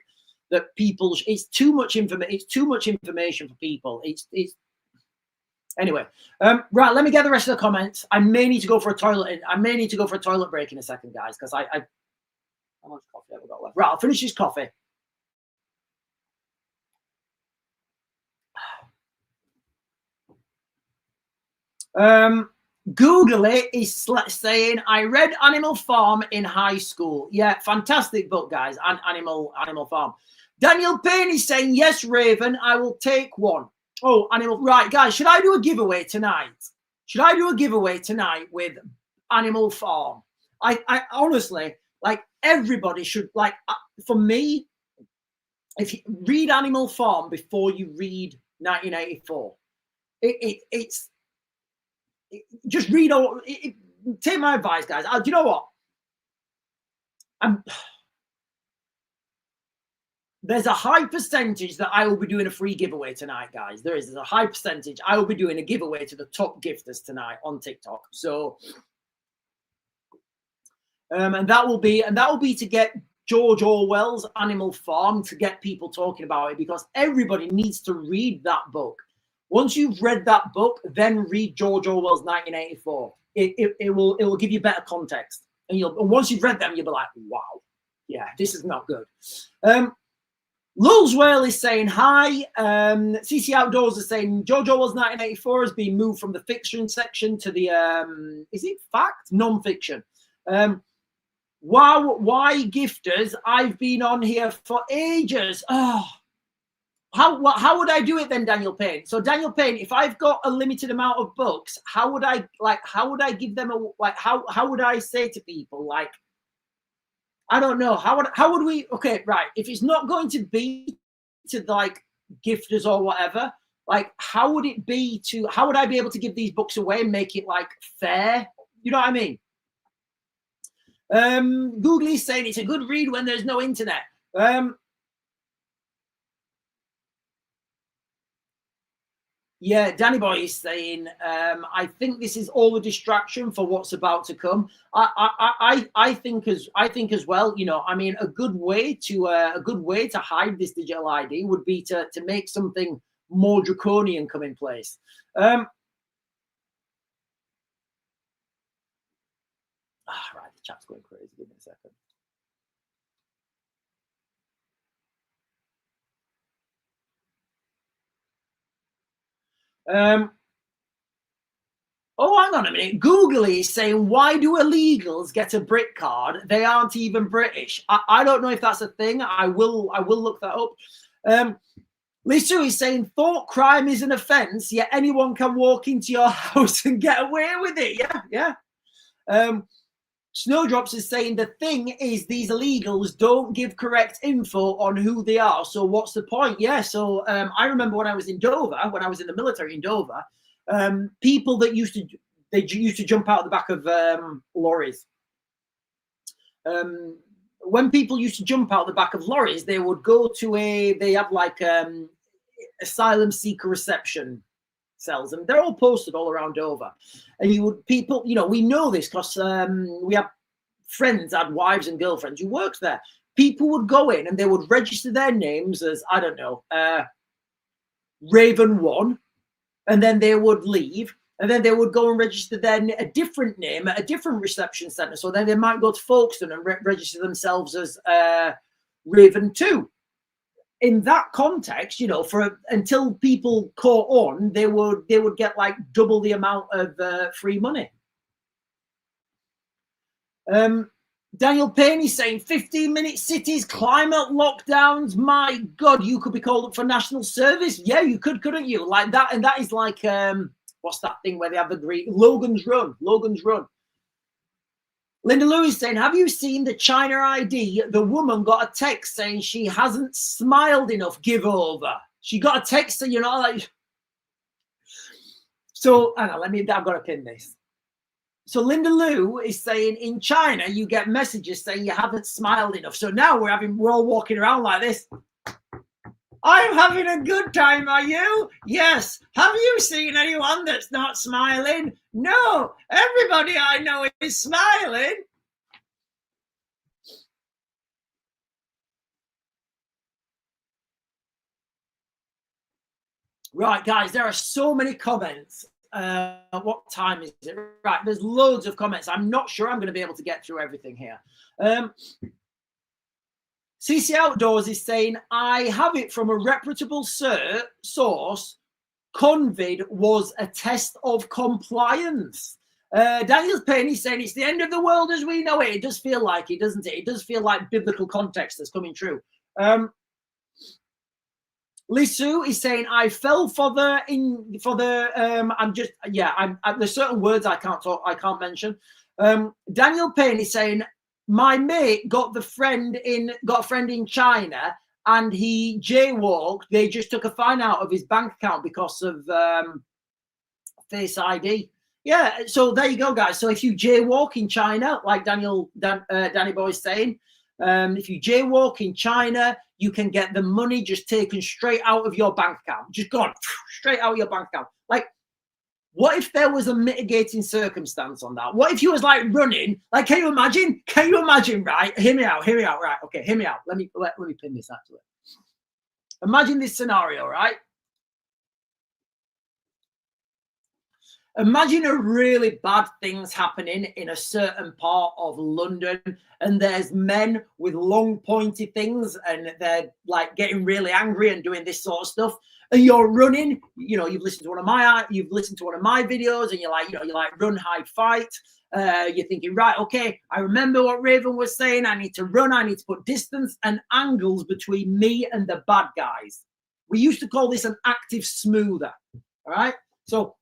that it's too much information for people. It's anyway. Right, let me get the rest of the comments. I may need to go for a toilet break in a second, guys, because how much coffee have I got left? Right, I'll finish this coffee. Google it is saying, I read Animal Farm in high school. Yeah, fantastic book, guys. Animal Farm. Daniel Payne is saying, yes, Raven, I will take one. Oh, right, guys, should I do a giveaway tonight? Should I do a giveaway tonight with Animal Farm? I honestly, like, everybody should, like, for me, if you read Animal Farm before you read 1984, it's just read all. Take my advice, guys. Do you know what? There's a high percentage that I will be doing a free giveaway tonight, guys. There's a high percentage I will be doing a giveaway to the top gifters tonight on TikTok. So, and that will be to get George Orwell's Animal Farm, to get people talking about it, because everybody needs to read that book. Once you've read that book, then read George Orwell's 1984. It will give you better context, and once you've read them, you'll be like, wow, yeah, this is not good. Lulswell is saying hi. CC Outdoors is saying George Orwell's 1984 has been moved from the fiction section to the is it fact non-fiction. Wow, why gifters? I've been on here for ages. Oh, how would I do it then, Daniel Payne? So Daniel Payne, if I've got a limited amount of books, how would I give them how would I say to people, like, I don't know, how would we, okay, right, if it's not going to be to like gifters or whatever, like how would I be able to give these books away and make it like fair? You know what I mean? Googly's saying it's a good read when there's no internet. Yeah, Danny Boy is saying, I think this is all a distraction for what's about to come. I think as well. You know, I mean, a good way to hide this digital ID would be to make something more draconian come in place. Right, the chat's going crazy. Give me a second. Oh, hang on a minute. Googly is saying, why do illegals get a Brit card? They aren't even British. I don't know if that's a thing. I will look that up. Lisu is saying, thought crime is an offence, yet anyone can walk into your house and get away with it. Yeah. Snowdrops is saying, the thing is these illegals don't give correct info on who they are. So what's the point? Yeah. So I remember when I was in Dover, when I was in the military in Dover, people that used to jump out the back of lorries. When people used to jump out the back of lorries, they would go to they have like asylum seeker reception cells, and they're all posted all around Dover. And we know this because we have friends, had wives and girlfriends who worked there. People would go in and they would register their names as, I don't know, Raven 1, and then they would leave, and then they would go and register a different name at a different reception centre. So then they might go to Folkestone and register themselves as Raven 2. In that context, until people caught on, they would get like double the amount of free money. Daniel Payne is saying 15-minute cities, climate lockdowns. My God, you could be called up for national service. Yeah, you could, couldn't you? Like that, and that is like what's that thing where they have the Greek Logan's Run. Linda Lewis saying, have you seen the China ID? The woman got a text saying she hasn't smiled enough. Give over. She got a text saying, like. So, hang on, I've got to pin this. So Linda Lou is saying in China, you get messages saying you haven't smiled enough. So now we're all walking around like this. I'm having a good time, are you? Yes. Have you seen anyone that's not smiling? No. Everybody I know is smiling. Right, guys, there are so many comments. What time is it? Right, there's loads of comments. I'm not sure I'm going to be able to get through everything here. CC Outdoors is saying, I have it from a reputable source. Convid was a test of compliance. Daniel Payne is saying it's the end of the world as we know it. It does feel like it, doesn't it? It does feel like biblical context that's coming true. Lisu is saying, I fell for the there's certain words I can't mention. Daniel Payne is saying, my mate got a friend in China and he jaywalked, they just took a fine out of his bank account because of Face ID. Yeah, so there you go, guys. So if you jaywalk in China, like Danny Boy's saying, if you jaywalk in China, you can get the money just taken straight out of your bank account, just gone straight out of your bank account. Like, what if there was a mitigating circumstance on that? What if you was like running? Like, can you imagine? Can you imagine? Right? Hear me out. Hear me out. Right? Okay. Hear me out. Let me pin this actually. Imagine this scenario, right? Imagine a really bad thing's happening in a certain part of London, and there's men with long pointy things, and they're like getting really angry and doing this sort of stuff. And you're running. You know, you've listened to one of my videos, and you're like run, hide, fight. You're thinking, right, okay, I remember what Raven was saying. I need to run. I need to put distance and angles between me and the bad guys. We used to call this an active smoother. All right, so.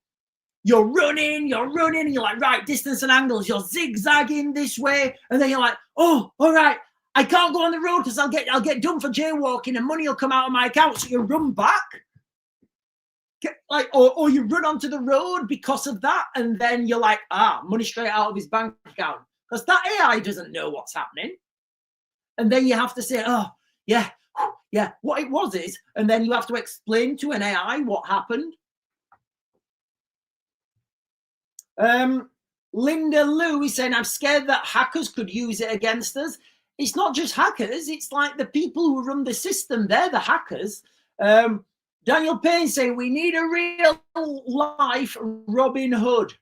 You're running, and you're like, right, distance and angles, you're zigzagging this way, and then you're like, oh, all right, I can't go on the road because I'll get done for jaywalking and money will come out of my account. So you run back, like, or you run onto the road because of that, and then you're like, money straight out of his bank account, because that AI doesn't know what's happening, and then you have to say, oh, yeah, what it was is, and then you have to explain to an AI what happened. Linda Lou is saying, I'm scared that hackers could use it against us. It's not just hackers. It's like the people who run the system. They're the hackers. Daniel Payne saying, we need a real life Robin Hood.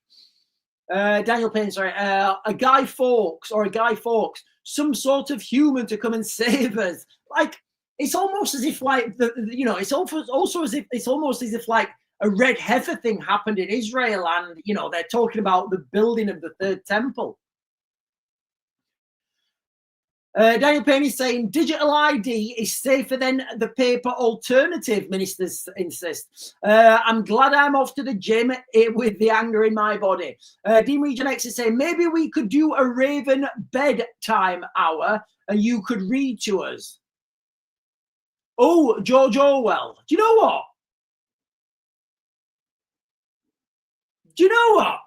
Daniel Payne, sorry. A Guy Fawkes, some sort of human to come and save us. Like, it's almost as if like, it's also as if it's almost as if like, a red heifer thing happened in Israel, and they're talking about the building of the third temple. Daniel Payne is saying digital ID is safer than the paper alternative, ministers insist. I'm glad I'm off to the gym with the anger in my body. Dean Region X is saying maybe we could do a Raven bedtime hour and you could read to us. Oh, George Orwell. Do you know what? Do you know what?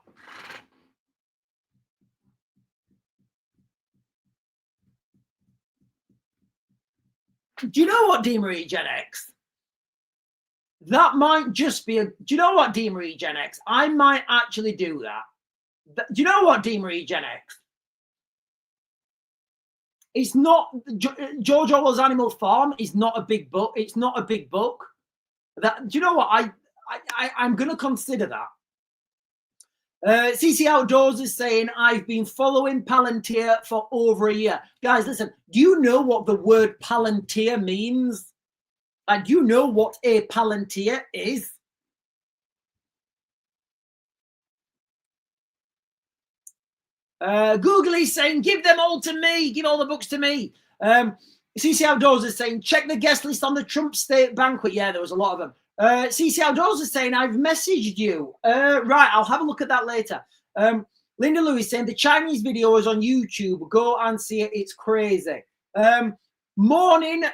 Do you know what, D. Marie Gen X? That might just be do you know what, D. Marie Gen X? I might actually do that. Do you know what, D. Marie Gen X? It's not George Orwell's Animal Farm is not a big book. It's not a big book. Do you know what? I'm going to consider that. CC Outdoors is saying, I've been following Palantir for over a year. Guys, listen, do you know what the word Palantir means? Like, do you know what a Palantir is? Google is saying, give them all to me. Give all the books to me. CC Outdoors is saying, check the guest list on the Trump state banquet. Yeah, there was a lot of them. CC Outdoors is saying, I've messaged you. Right, I'll have a look at that later. Linda Lewis saying, the Chinese video is on YouTube. Go and see it. It's crazy. Morning.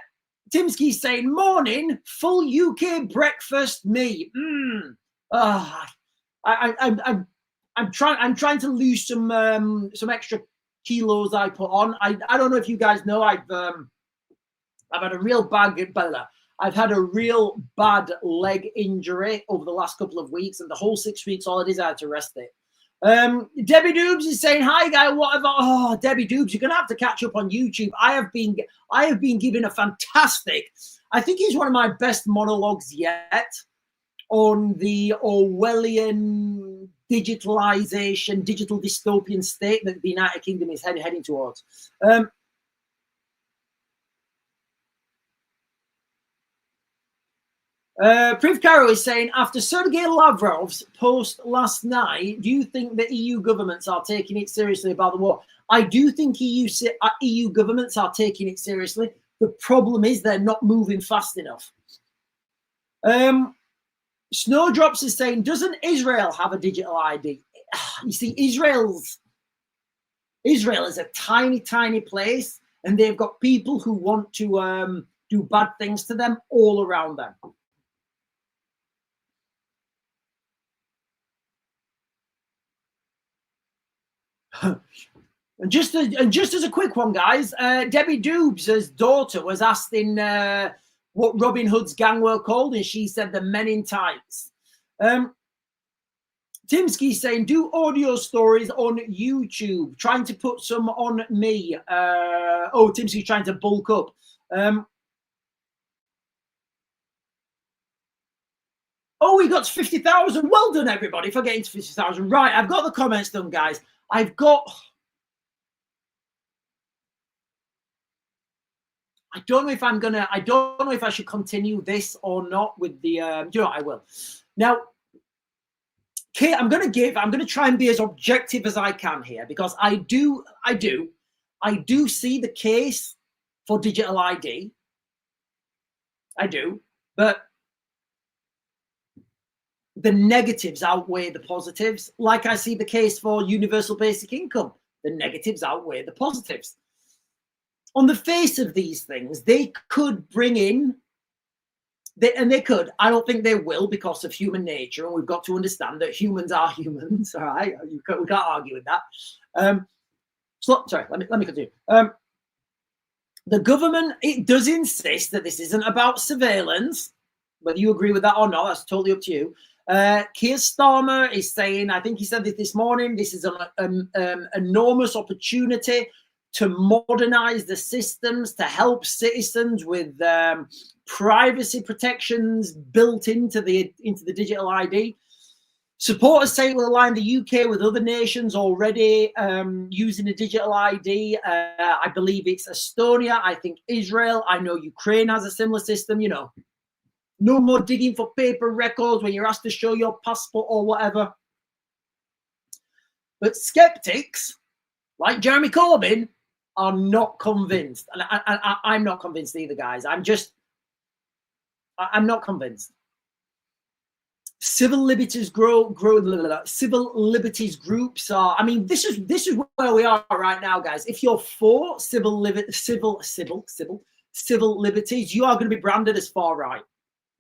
Timsky saying, morning. Full UK breakfast me. I'm trying to lose some extra kilos I put on. I don't know if you guys know, I've had a real I've had a real bad leg injury over the last couple of weeks, and the whole 6 weeks holidays I had to rest it. Debbie Doobs is saying, hi guy, what about Debbie Doobs, you're gonna have to catch up on YouTube. I have been given a fantastic, I think it's one of my best monologues yet on the Orwellian digitalization, digital dystopian state that the United Kingdom is heading towards. Priv Caro is saying, after Sergei Lavrov's post last night, do you think the EU governments are taking it seriously about the war? I do think EU governments are taking it seriously. The problem is they're not moving fast enough. Snowdrops is saying, doesn't Israel have a digital ID? You see, Israel is a tiny, tiny place, and they've got people who want to do bad things to them all around them. And just as a quick one, guys, Debbie Doobs' daughter was asked in what Robin Hood's gang were called, and she said the Men in Tights. Timsky's saying, do audio stories on YouTube, trying to put some on me. Oh, Timsky's trying to bulk up. Oh, we got to 50,000. Well done, everybody, for getting to 50,000. Right, I've got the comments done, guys. I don't know if I'm gonna. I don't know if I should continue this or not with the. You know, I will. Now, Kate, I'm gonna try and be as objective as I can here, because I do see the case for digital ID. I do, but the negatives outweigh the positives. Like I see the case for universal basic income. The negatives outweigh the positives. On the face of these things, they could bring in, they could. I don't think they will, because of human nature, and we've got to understand that humans are humans. All right, we can't argue with that. Sorry, let me continue. The government, it does insist that this isn't about surveillance. Whether you agree with that or not, that's totally up to you. Keir Starmer is saying, I think he said this morning, this is an enormous opportunity to modernize the systems, to help citizens with privacy protections built into the digital ID. Supporters say it will align the UK with other nations already using a digital ID. I believe it's Estonia. I think Israel. I know Ukraine has a similar system. You know, no more digging for paper records when you're asked to show your passport or whatever. But skeptics like Jeremy Corbyn are not convinced, and I'm not convinced either, guys. I'm not convinced. Civil liberties civil liberties groups are. I mean, this is where we are right now, guys. If you're for civil liberties, you are going to be branded as far right.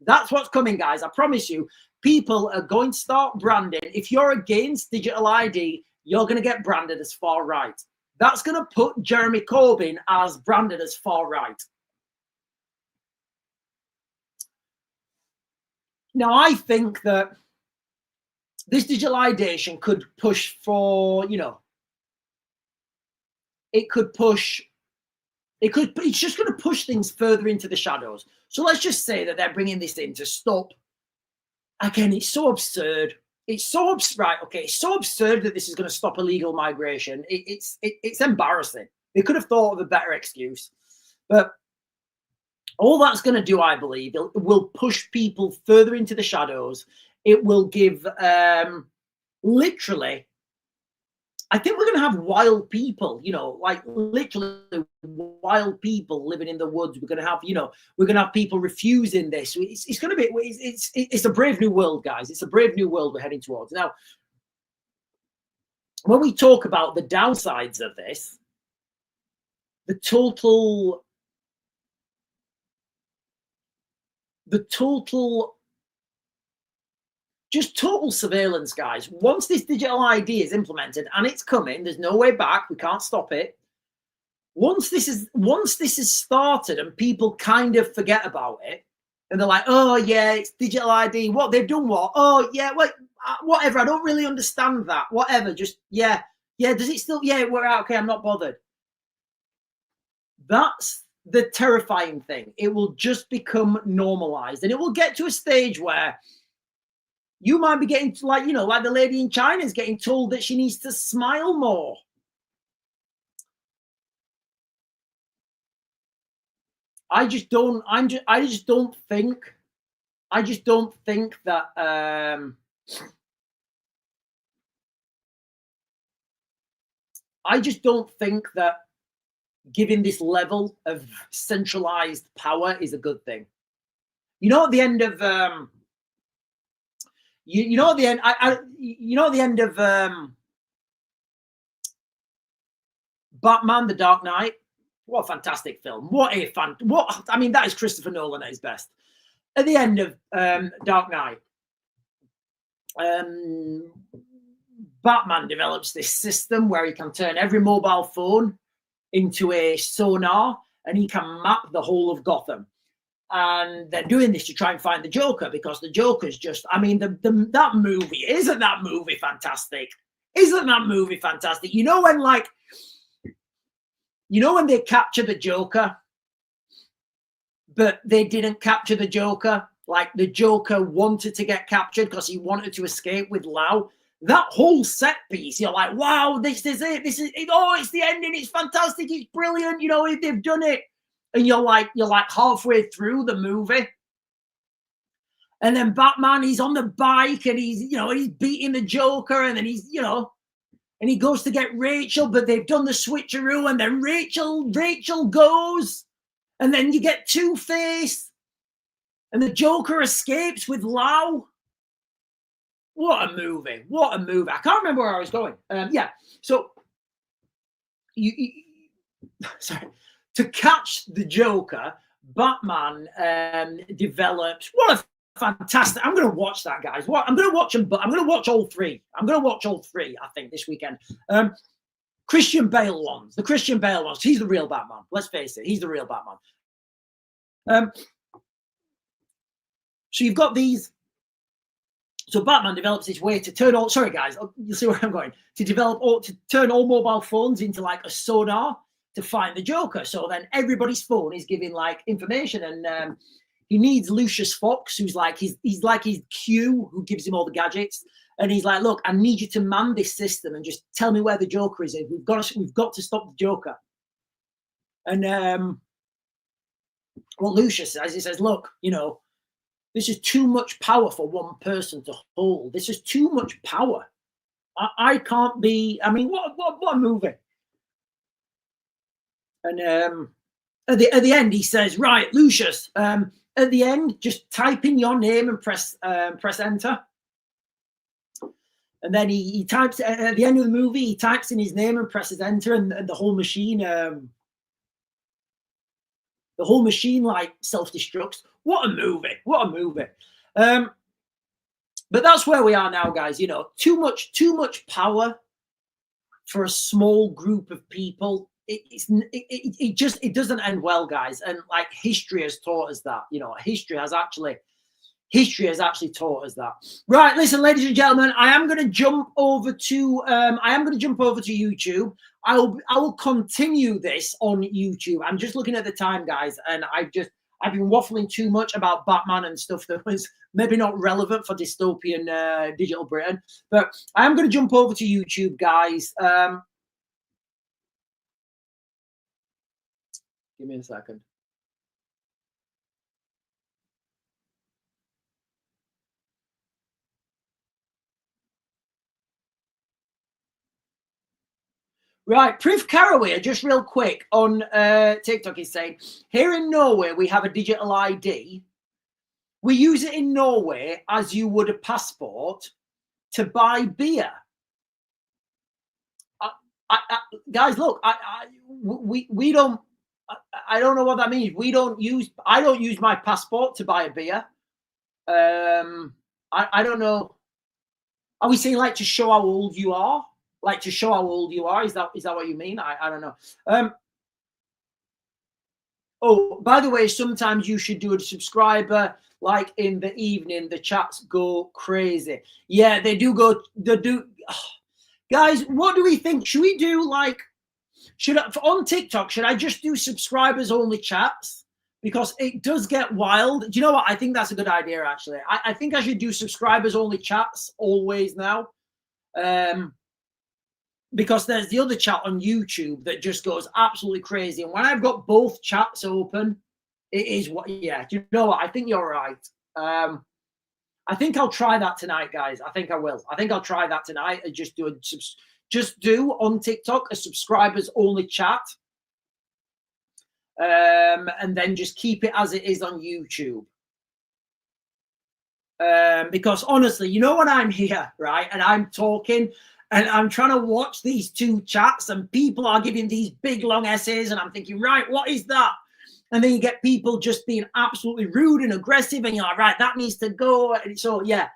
That's what's coming, guys. I promise you. People are going to start branding. If you're against digital ID, you're going to get branded as far right. That's going to put Jeremy Corbyn as branded as far right. Now, I think that this digitalization could push for, you know, it's just going to push things further into the shadows. So let's just say that they're bringing this in to stop. Again, it's so absurd. It's so right. Okay, it's so absurd that this is going to stop illegal migration. It's embarrassing. They could have thought of a better excuse, but all that's going to do, I believe, it will push people further into the shadows. It will give, literally, I think we're going to have wild people, you know, like literally wild people living in the woods. We're going to have, you know, we're going to have people refusing this. It's going to be, it's a brave new world, guys. It's a brave new world we're heading towards. Now, when we talk about the downsides of this, the total surveillance, guys. Once this digital ID is implemented, and it's coming, there's no way back. We can't stop it. Once this is started and people kind of forget about it, and they're like, oh yeah, it's digital ID. What they've done? What? Oh yeah, whatever. I don't really understand that. Whatever. Just yeah. Does it still? Yeah, we're out. Okay, I'm not bothered. That's the terrifying thing. It will just become normalized, and it will get to a stage where you might be getting to, like, you know, like the lady in China is getting told that she needs to smile more. I just don't think that giving this level of centralized power is a good thing. You know, at the end of you know, at the end, at the end of Batman: The Dark Knight, What a fantastic film. I mean, that is Christopher Nolan at his best. At the end of Dark Knight, Batman develops this system where he can turn every mobile phone into a sonar, and he can map the whole of Gotham. And they're doing this to try and find the Joker, because the Joker's just, I mean, that movie, isn't that movie fantastic? Isn't that movie fantastic? You know when they capture the Joker, but they didn't capture the Joker? Like, the Joker wanted to get captured because he wanted to escape with Lau. That whole set piece, you're like, wow, this is it. This is it. Oh, it's the ending. It's fantastic. It's brilliant. You know, they've done it. And you're like halfway through the movie. And then Batman, he's on the bike and he's beating the Joker, and then he's, and he goes to get Rachel, but they've done the switcheroo, and then Rachel goes, and then you get Two-Face, and the Joker escapes with Lau. What a movie. What a movie. I can't remember where I was going. Yeah. So, sorry. To catch the Joker, Batman develops. What a fantastic. I'm going to watch that, guys. I'm going to watch them, but I'm going to watch all three. I think, this weekend. Christian Bale ones. The Christian Bale ones. He's the real Batman. Let's face it. He's the real Batman. So you've got these. So Batman develops this way to turn all, sorry guys, you'll see where I'm going, to turn all mobile phones into like a sonar to find the Joker. So then everybody's phone is giving like information, and he needs Lucius Fox, who's like he's like his Q, who gives him all the gadgets. And he's like, look, I need you to man this system and just tell me where the Joker is. We've got to stop the Joker. And what Lucius says, he says, look, this is too much power for one person to hold. This is too much power. I can't be. I mean, what a movie. And at the end, he says, right, Lucius, at the end, just type in your name and press enter. And then he types at the end of the movie, he types in his name and presses enter, and the whole machine like self-destructs. What a movie. What a movie. But that's where we are now, guys. Too much power for a small group of people. It doesn't end well, guys. And like, history has taught us that. History has actually taught us that. Right, listen, ladies and gentlemen, I am going to jump over to YouTube. I will continue this on YouTube. I'm just looking at the time, guys, and I've been waffling too much about Batman and stuff that was maybe not relevant for dystopian digital Britain. But I am going to jump over to YouTube, guys. Give me a second. Right, Proof Caraway, just real quick on TikTok is saying, here in Norway, we have a digital ID. We use it in Norway as you would a passport to buy beer. Guys, look, we don't. I don't know what that means. I don't use my passport to buy a beer. I don't know. Are we saying like to show how old you are? Like to show how old you are? Is that what you mean? I don't know. Oh, by the way, sometimes you should do a subscriber. Like in the evening, the chats go crazy. Yeah, they do go. They do. Oh. Guys, what do we think? Should we do like? On TikTok, should I just do subscribers only chats? Because it does get wild. Do you know what? I think that's a good idea, actually. I think I should do subscribers only chats always now. Because there's the other chat on YouTube that just goes absolutely crazy. And when I've got both chats open, it is what, yeah, do you know what? I think you're right. I think I'll try that tonight, guys. I think I will. I think I'll try that tonight and just do on TikTok a subscribers only chat. And then just keep it as it is on YouTube. Because honestly, when I'm here, right, and I'm talking And I'm trying to watch these two chats, and people are giving these big long essays, and I'm thinking, right, what is that? And then you get people just being absolutely rude and aggressive, and you're like, right, that needs to go. And so yeah.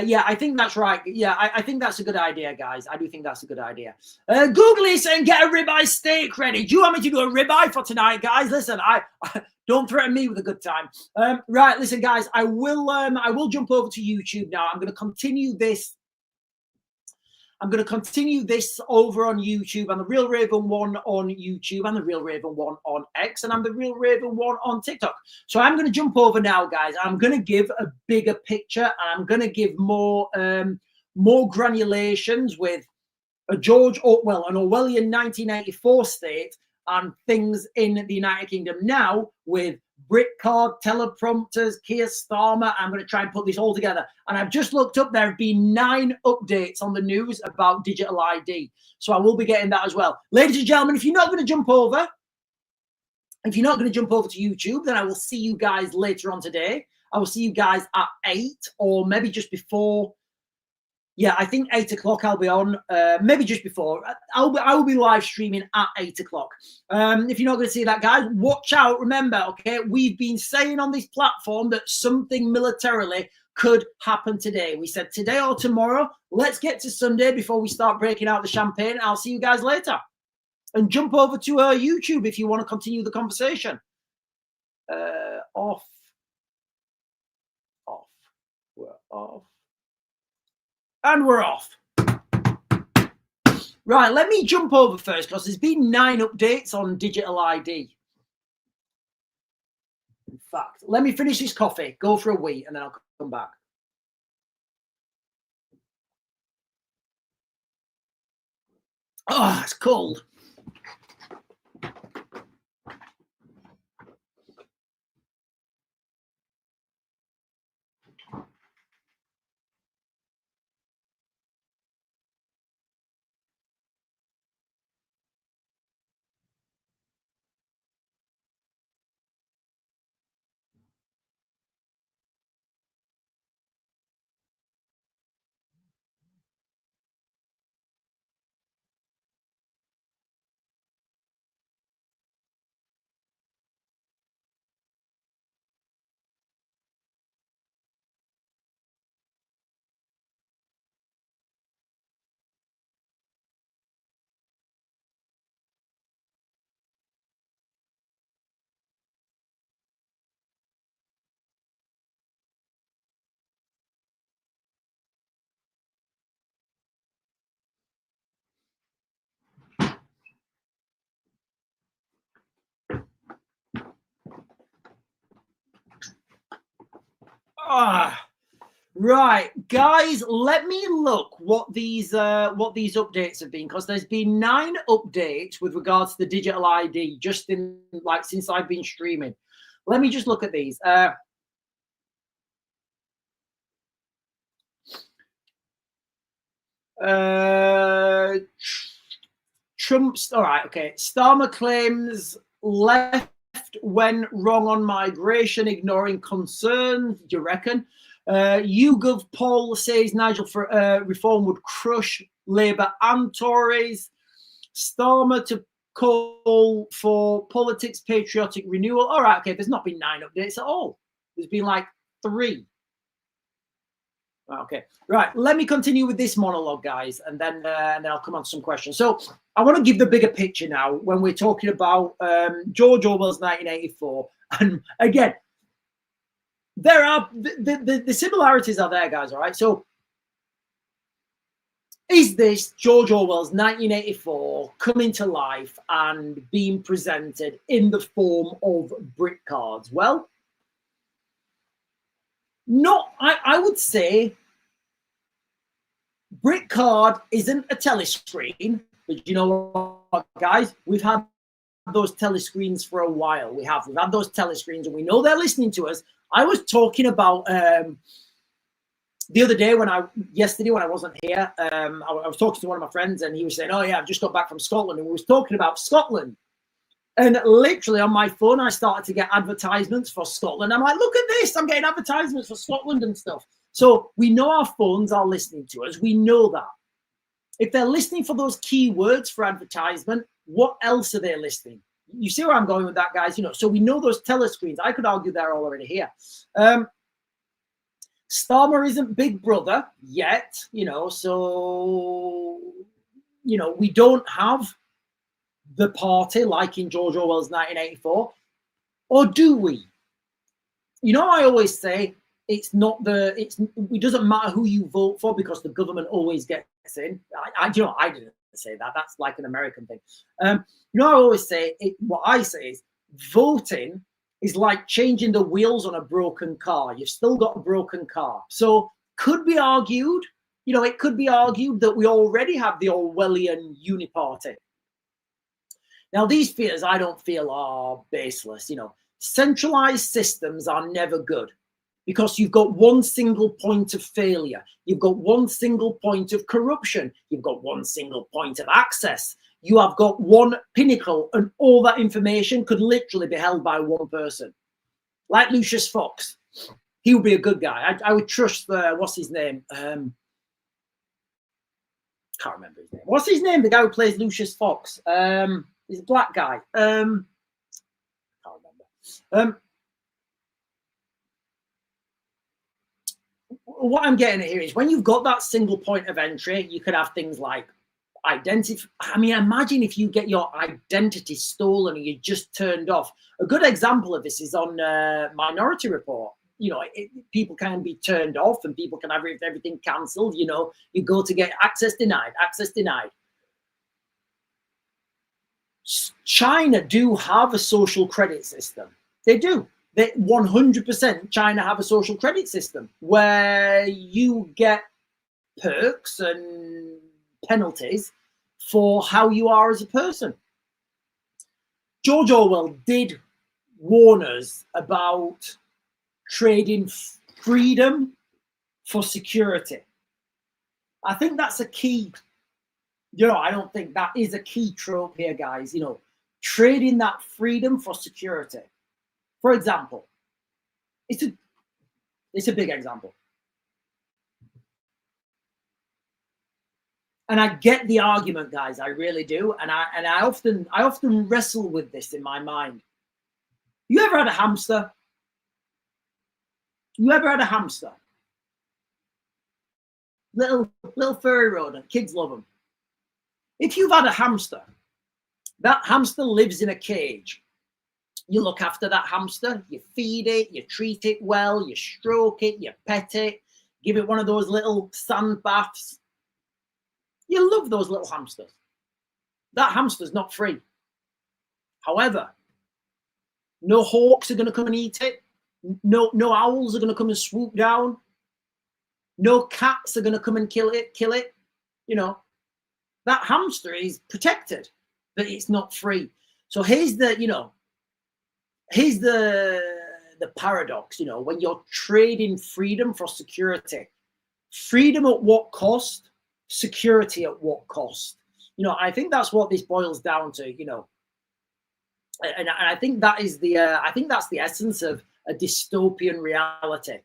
Yeah, I think that's right. Yeah, I think that's a good idea, guys. I do think that's a good idea. Google this and get a ribeye steak ready. Do you want me to do a ribeye for tonight, guys? Listen, I don't threaten me with a good time. Right, listen, guys. I will jump over to YouTube now. I'm going to continue this. I'm going to continue this over on YouTube. I'm the Real Raven 1 on YouTube. I'm the Real Raven 1 on X. And I'm the Real Raven 1 on TikTok. So I'm going to jump over now, guys. I'm going to give a bigger picture. And I'm going to give more granulations with a George Orwell, an Orwellian 1984 state, and things in the United Kingdom now with Britcard, teleprompters, Keir Starmer. I'm going to try and put this all together. And I've just looked up, there have been 9 updates on the news about digital ID. So I will be getting that as well. Ladies and gentlemen, if you're not going to jump over to YouTube, then I will see you guys later on today. I will see you guys at 8 or maybe just before. Yeah, I think 8 o'clock I'll be on, maybe just before. I will be live streaming at 8 o'clock. If you're not going to see that, guys, watch out. Remember, okay, we've been saying on this platform that something militarily could happen today. We said today or tomorrow. Let's get to Sunday before we start breaking out the champagne. I'll see you guys later. And jump over to YouTube if you want to continue the conversation. Off. We're off. And we're off. Right, let me jump over first because there's been 9 updates on digital ID. In fact, let me finish this coffee, go for a wee, and then I'll come back. Oh, it's cold. Right, guys, let me look what these updates have been, because there's been 9 updates with regards to the digital ID just in since I've been streaming. Let me just look at these. Trump's all right. Okay, Starmer claims left when wrong on migration, ignoring concerns. Do you reckon? YouGov poll says Nigel for reform would crush Labour and Tories. Starmer to call for politics patriotic renewal. All right, okay. There's not been 9 updates at all. There's been 3. Okay, right. Let me continue with this monologue, guys, and then I'll come on to some questions. So I want to give the bigger picture now when we're talking about George Orwell's 1984. And again, there are the similarities are there, guys. All right. So is this George Orwell's 1984 coming to life and being presented in the form of brick cards? Well, I would say brick card isn't a telescreen, but you know what, guys? We've had those telescreens for a while. We've had those telescreens, and we know they're listening to us. I was talking about the other day yesterday when I wasn't here. I was talking to one of my friends, and he was saying, "Oh yeah, I've just got back from Scotland," and we was talking about Scotland. And literally on my phone, I started to get advertisements for Scotland. I'm like, look at this. I'm getting advertisements for Scotland and stuff. So we know our phones are listening to us. We know that. If they're listening for those keywords for advertisement, what else are they listening? You see where I'm going with that, guys? You know, so we know those telescreens. I could argue they're already here. Starmer isn't Big Brother yet, you know, so, you know, we don't have the party like in George Orwell's 1984, or do we? You know, I always say it doesn't matter who you vote for because the government always gets in. I didn't say that. That's like an American thing. You know, I always say what I say is voting is like changing the wheels on a broken car. You've still got a broken car. So could be argued, you know, it could be argued that we already have the Orwellian uniparty. Now, these fears I don't feel are baseless. You know, centralized systems are never good because you've got one single point of failure. You've got one single point of corruption. You've got one single point of access. You have got one pinnacle, and all that information could literally be held by one person. Like Lucius Fox. He would be a good guy. I would trust, what's his name? Can't remember his name. What's his name? The guy who plays Lucius Fox. He's a black guy. Can't remember. What I'm getting at here is when you've got that single point of entry, you could have things like identity. I mean, imagine if you get your identity stolen and you just turned off. A good example of this is on Minority Report. You know, people can be turned off and people can have everything cancelled. You know, you go to get access denied, access denied. China do have a social credit system. They do. They 100% China have a social credit system where you get perks and penalties for how you are as a person. George Orwell did warn us about trading freedom for security. I think that's a key. You know, I don't think that is a key trope here, guys. You know, trading that freedom for security. For example, it's a big example. And I get the argument, guys. I really do. And I often wrestle with this in my mind. You ever had a hamster? You ever had a hamster? Little furry rodent. Kids love them. If you've had a hamster, that hamster lives in a cage. You look after that hamster, you feed it, you treat it well, you stroke it, you pet it, give it one of those little sand baths. You love those little hamsters. That hamster's not free. However, no hawks are going to come and eat it. No owls are going to come and swoop down. No cats are going to come and kill it. You know, that hamster is protected, but it's not free. So here's the paradox, you know, when you're trading freedom for security. Freedom at what cost? Security at what cost? You know, I think that's what this boils down to, you know. And I think that is that's the essence of a dystopian reality.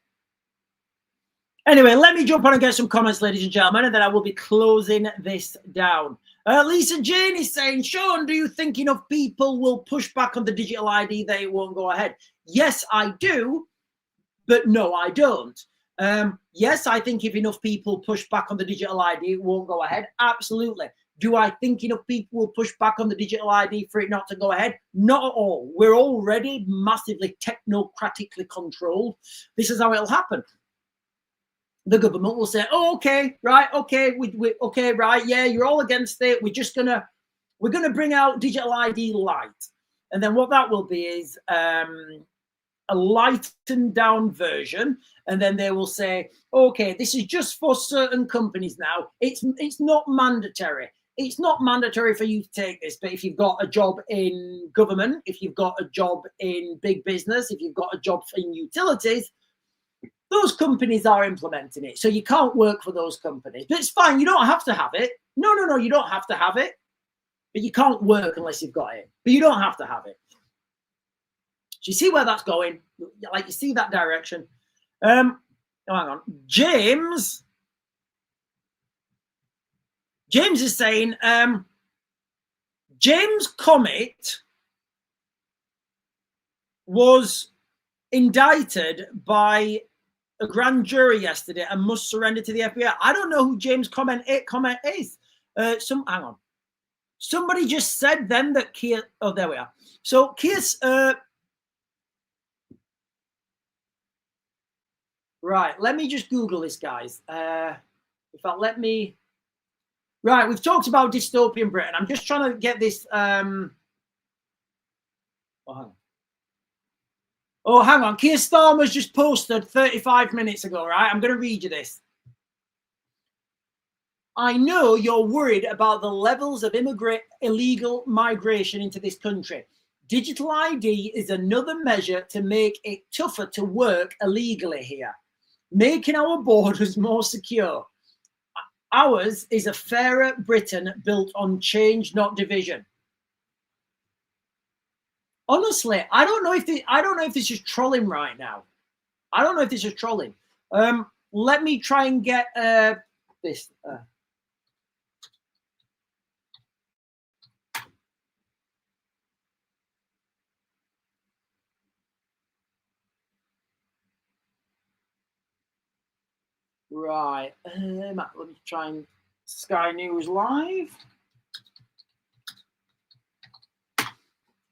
Anyway, let me jump on and get some comments, ladies and gentlemen, and then I will be closing this down. Lisa Jane is saying, Sean, do you think enough people will push back on the digital ID that it won't go ahead? Yes, I do, but no, I don't. Yes, I think if enough people push back on the digital ID, it won't go ahead. Absolutely. Do I think enough people will push back on the digital ID for it not to go ahead? Not at all. We're already massively technocratically controlled. This is how it'll happen. The government will say, "Oh, okay, right, okay, okay, right, yeah, you're all against it. We're gonna bring out digital ID light," and then what that will be is a lightened down version, and then they will say, "Okay, this is just for certain companies now. It's not mandatory. It's not mandatory for you to take this, but if you've got a job in government, if you've got a job in big business, if you've got a job in utilities." Those companies are implementing it. So you can't work for those companies. But it's fine. You don't have to have it. No, you don't have to have it. But you can't work unless you've got it. But you don't have to have it. So you see where that's going? Like, you see that direction? Oh, hang on. James is saying, James Comet was indicted by a grand jury yesterday and must surrender to the FBI. I don't know who James Comet is. Hang on. Somebody just said then that Keir. Oh, there we are. So Keir's. Right. Let me just Google this, guys. In fact, let me. Right. We've talked about dystopian Britain. I'm just trying to get this. Oh, hang on. Oh, hang on. Keir Starmer's just posted 35 minutes ago, right? I'm going to read you this. I know you're worried about the levels of illegal migration into this country. Digital ID is another measure to make it tougher to work illegally here, making our borders more secure. Ours is a fairer Britain built on change, not division. Honestly, I don't know if this is trolling right now. I don't know if this is trolling. Let me try and get this. Right. Let me try and Sky News Live.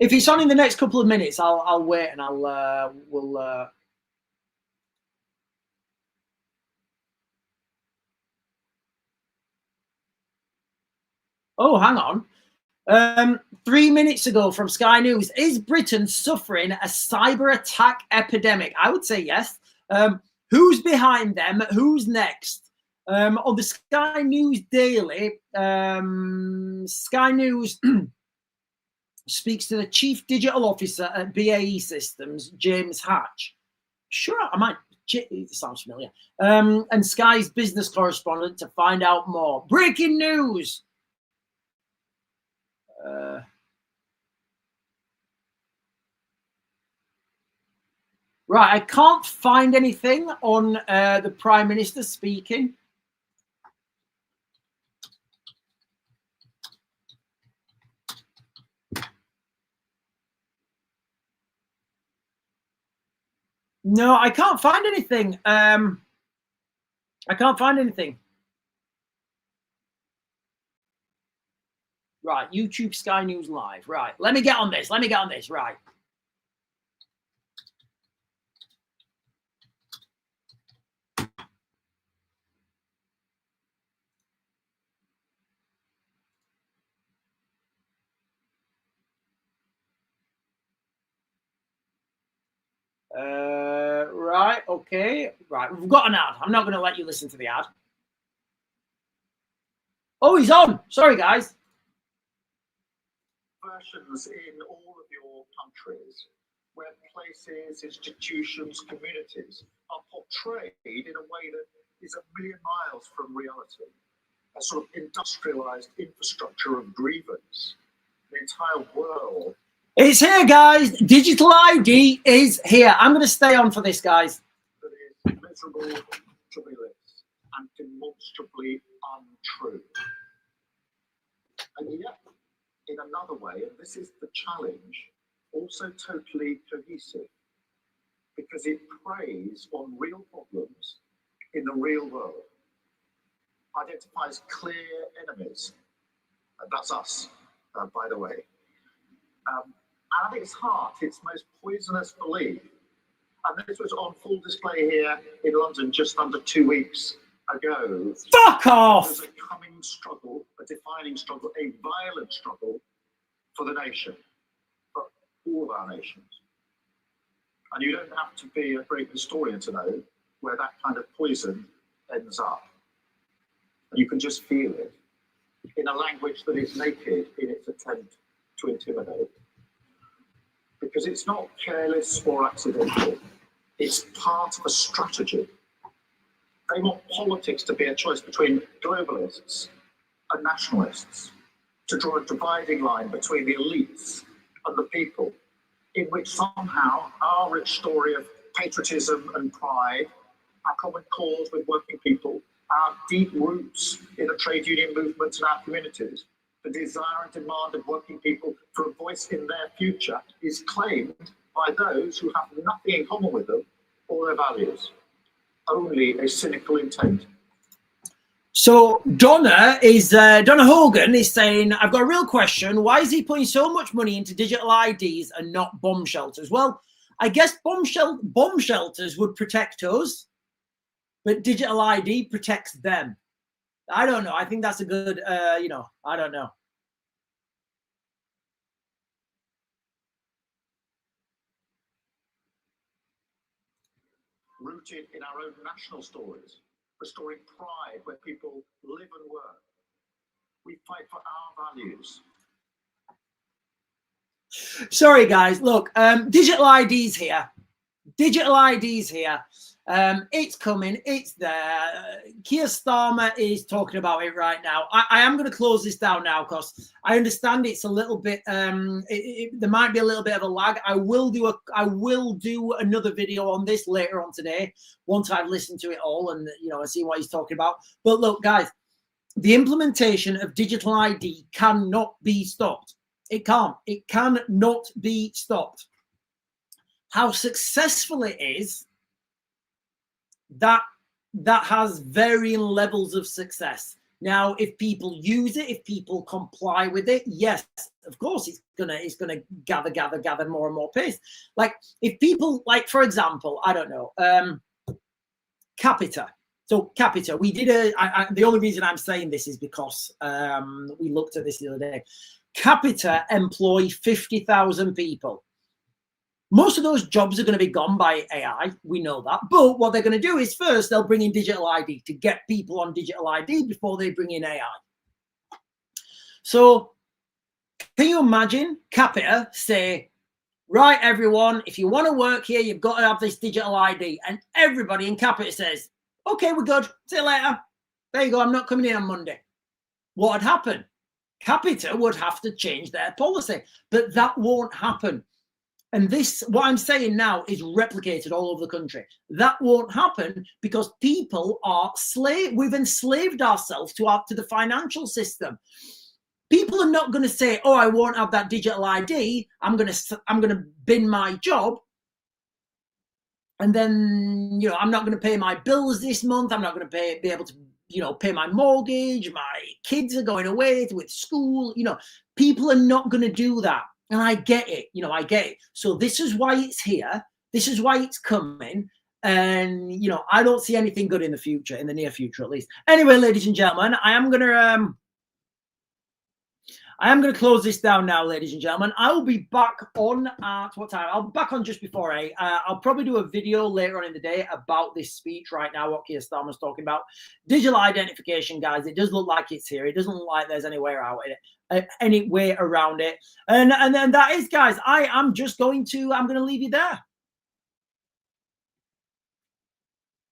If it's on in the next couple of minutes, I'll wait and we'll. Oh, hang on. 3 minutes ago from Sky News, is Britain suffering a cyber attack epidemic? I would say yes. Who's behind them? Who's next? On the Sky News Daily, Sky News speaks to the Chief Digital Officer at BAE Systems, James Hatch. Sure, I might. It sounds familiar. And Sky's business correspondent to find out more. Breaking news. Right, I can't find anything on the Prime Minister speaking. No, I can't find anything. I can't find anything. Right, YouTube Sky News Live. Right, let me get on this. Right. Right, okay. Right, we've got an ad. I'm not going to let you listen to the ad. Oh, he's on. Sorry, guys. Versions in all of your countries where places, institutions, communities are portrayed in a way that is a million miles from reality. A sort of industrialized infrastructure of grievance. The entire world. It's here, guys. Digital ID is here. I'm going to stay on for this, guys. That is miserable, joyless, and demonstrably untrue. And yet, in another way, and this is the challenge, also totally cohesive, because it preys on real problems in the real world, identifies clear enemies, and that's us, by the way. And at its heart, its most poisonous belief, and this was on full display here in London just under 2 weeks ago. Fuck off! There's a coming struggle, a defining struggle, a violent struggle for the nation, for all of our nations. And you don't have to be a great historian to know where that kind of poison ends up. And you can just feel it in a language that is naked in its attempt to intimidate. Because it's not careless or accidental. It's part of a strategy. They want politics to be a choice between globalists and nationalists, to draw a dividing line between the elites and the people, in which somehow our rich story of patriotism and pride our common cause with working people, our deep roots in the trade union movement in our communities, the desire and demand of working people for a voice in their future is claimed by those who have nothing in common with them or their values. Only a cynical intent. So Donna Hogan is saying, I've got a real question. Why is he putting so much money into digital IDs and not bomb shelters? Well, I guess bomb shelters would protect us, but digital ID protects them. I don't know. I think that's a good, I don't know. Rooted in our own national stories, restoring pride where people live and work. We fight for our values. Sorry, guys. Look, digital IDs here. Digital IDs here. It's coming. It's there. Keir Starmer is talking about it right now. I am going to close this down now because I understand it's a little bit. There might be a little bit of a lag. I will do another video on this later on today once I've listened to it all and I see what he's talking about. But look, guys, the implementation of digital ID cannot be stopped. It can't. It cannot be stopped. How successful it is, that has varying levels of success. Now, if people use it, if people comply with it, yes, of course, it's gonna gather more and more pace. Like if people, like for example, I don't know, Capita. So Capita, we did the only reason I'm saying this is because we looked at this the other day. Capita employ 50,000 people. Most of those jobs are going to be gone by AI. We know that. But what they're going to do is first they'll bring in digital ID to get people on digital ID before they bring in AI. So can you imagine Capita say, right, everyone, if you want to work here, you've got to have this digital ID. And everybody in Capita says, okay, we're good. See you later. There you go. I'm not coming in on Monday. What would happen? Capita would have to change their policy, but that won't happen. And this, what I'm saying now, is replicated all over the country. That won't happen because people are we've enslaved ourselves to the financial system. People are not going to say, "Oh, I won't have that digital ID. I'm going to bin my job, and then I'm not going to pay my bills this month. I'm not going to be able to pay my mortgage. My kids are going away with school. People are not going to do that." And I get it, I get it. So this is why it's here. This is why it's coming. And, I don't see anything good in the future, in the near future, at least. Anyway, ladies and gentlemen, I am going to close this down now, ladies and gentlemen. I will be back on at what time? I'll be back on just before 8. I'll probably do a video later on in the day about this speech right now, what Keir Starmer's talking about. Digital identification, guys. It does look like it's here. It doesn't look like there's any way around it. Any way around it. And then that is, guys, I'm going to leave you there.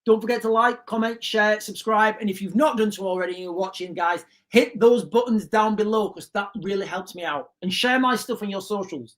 Don't forget to like, comment, share, subscribe. And if you've not done so already and you're watching, guys, hit those buttons down below because that really helps me out. And share my stuff on your socials.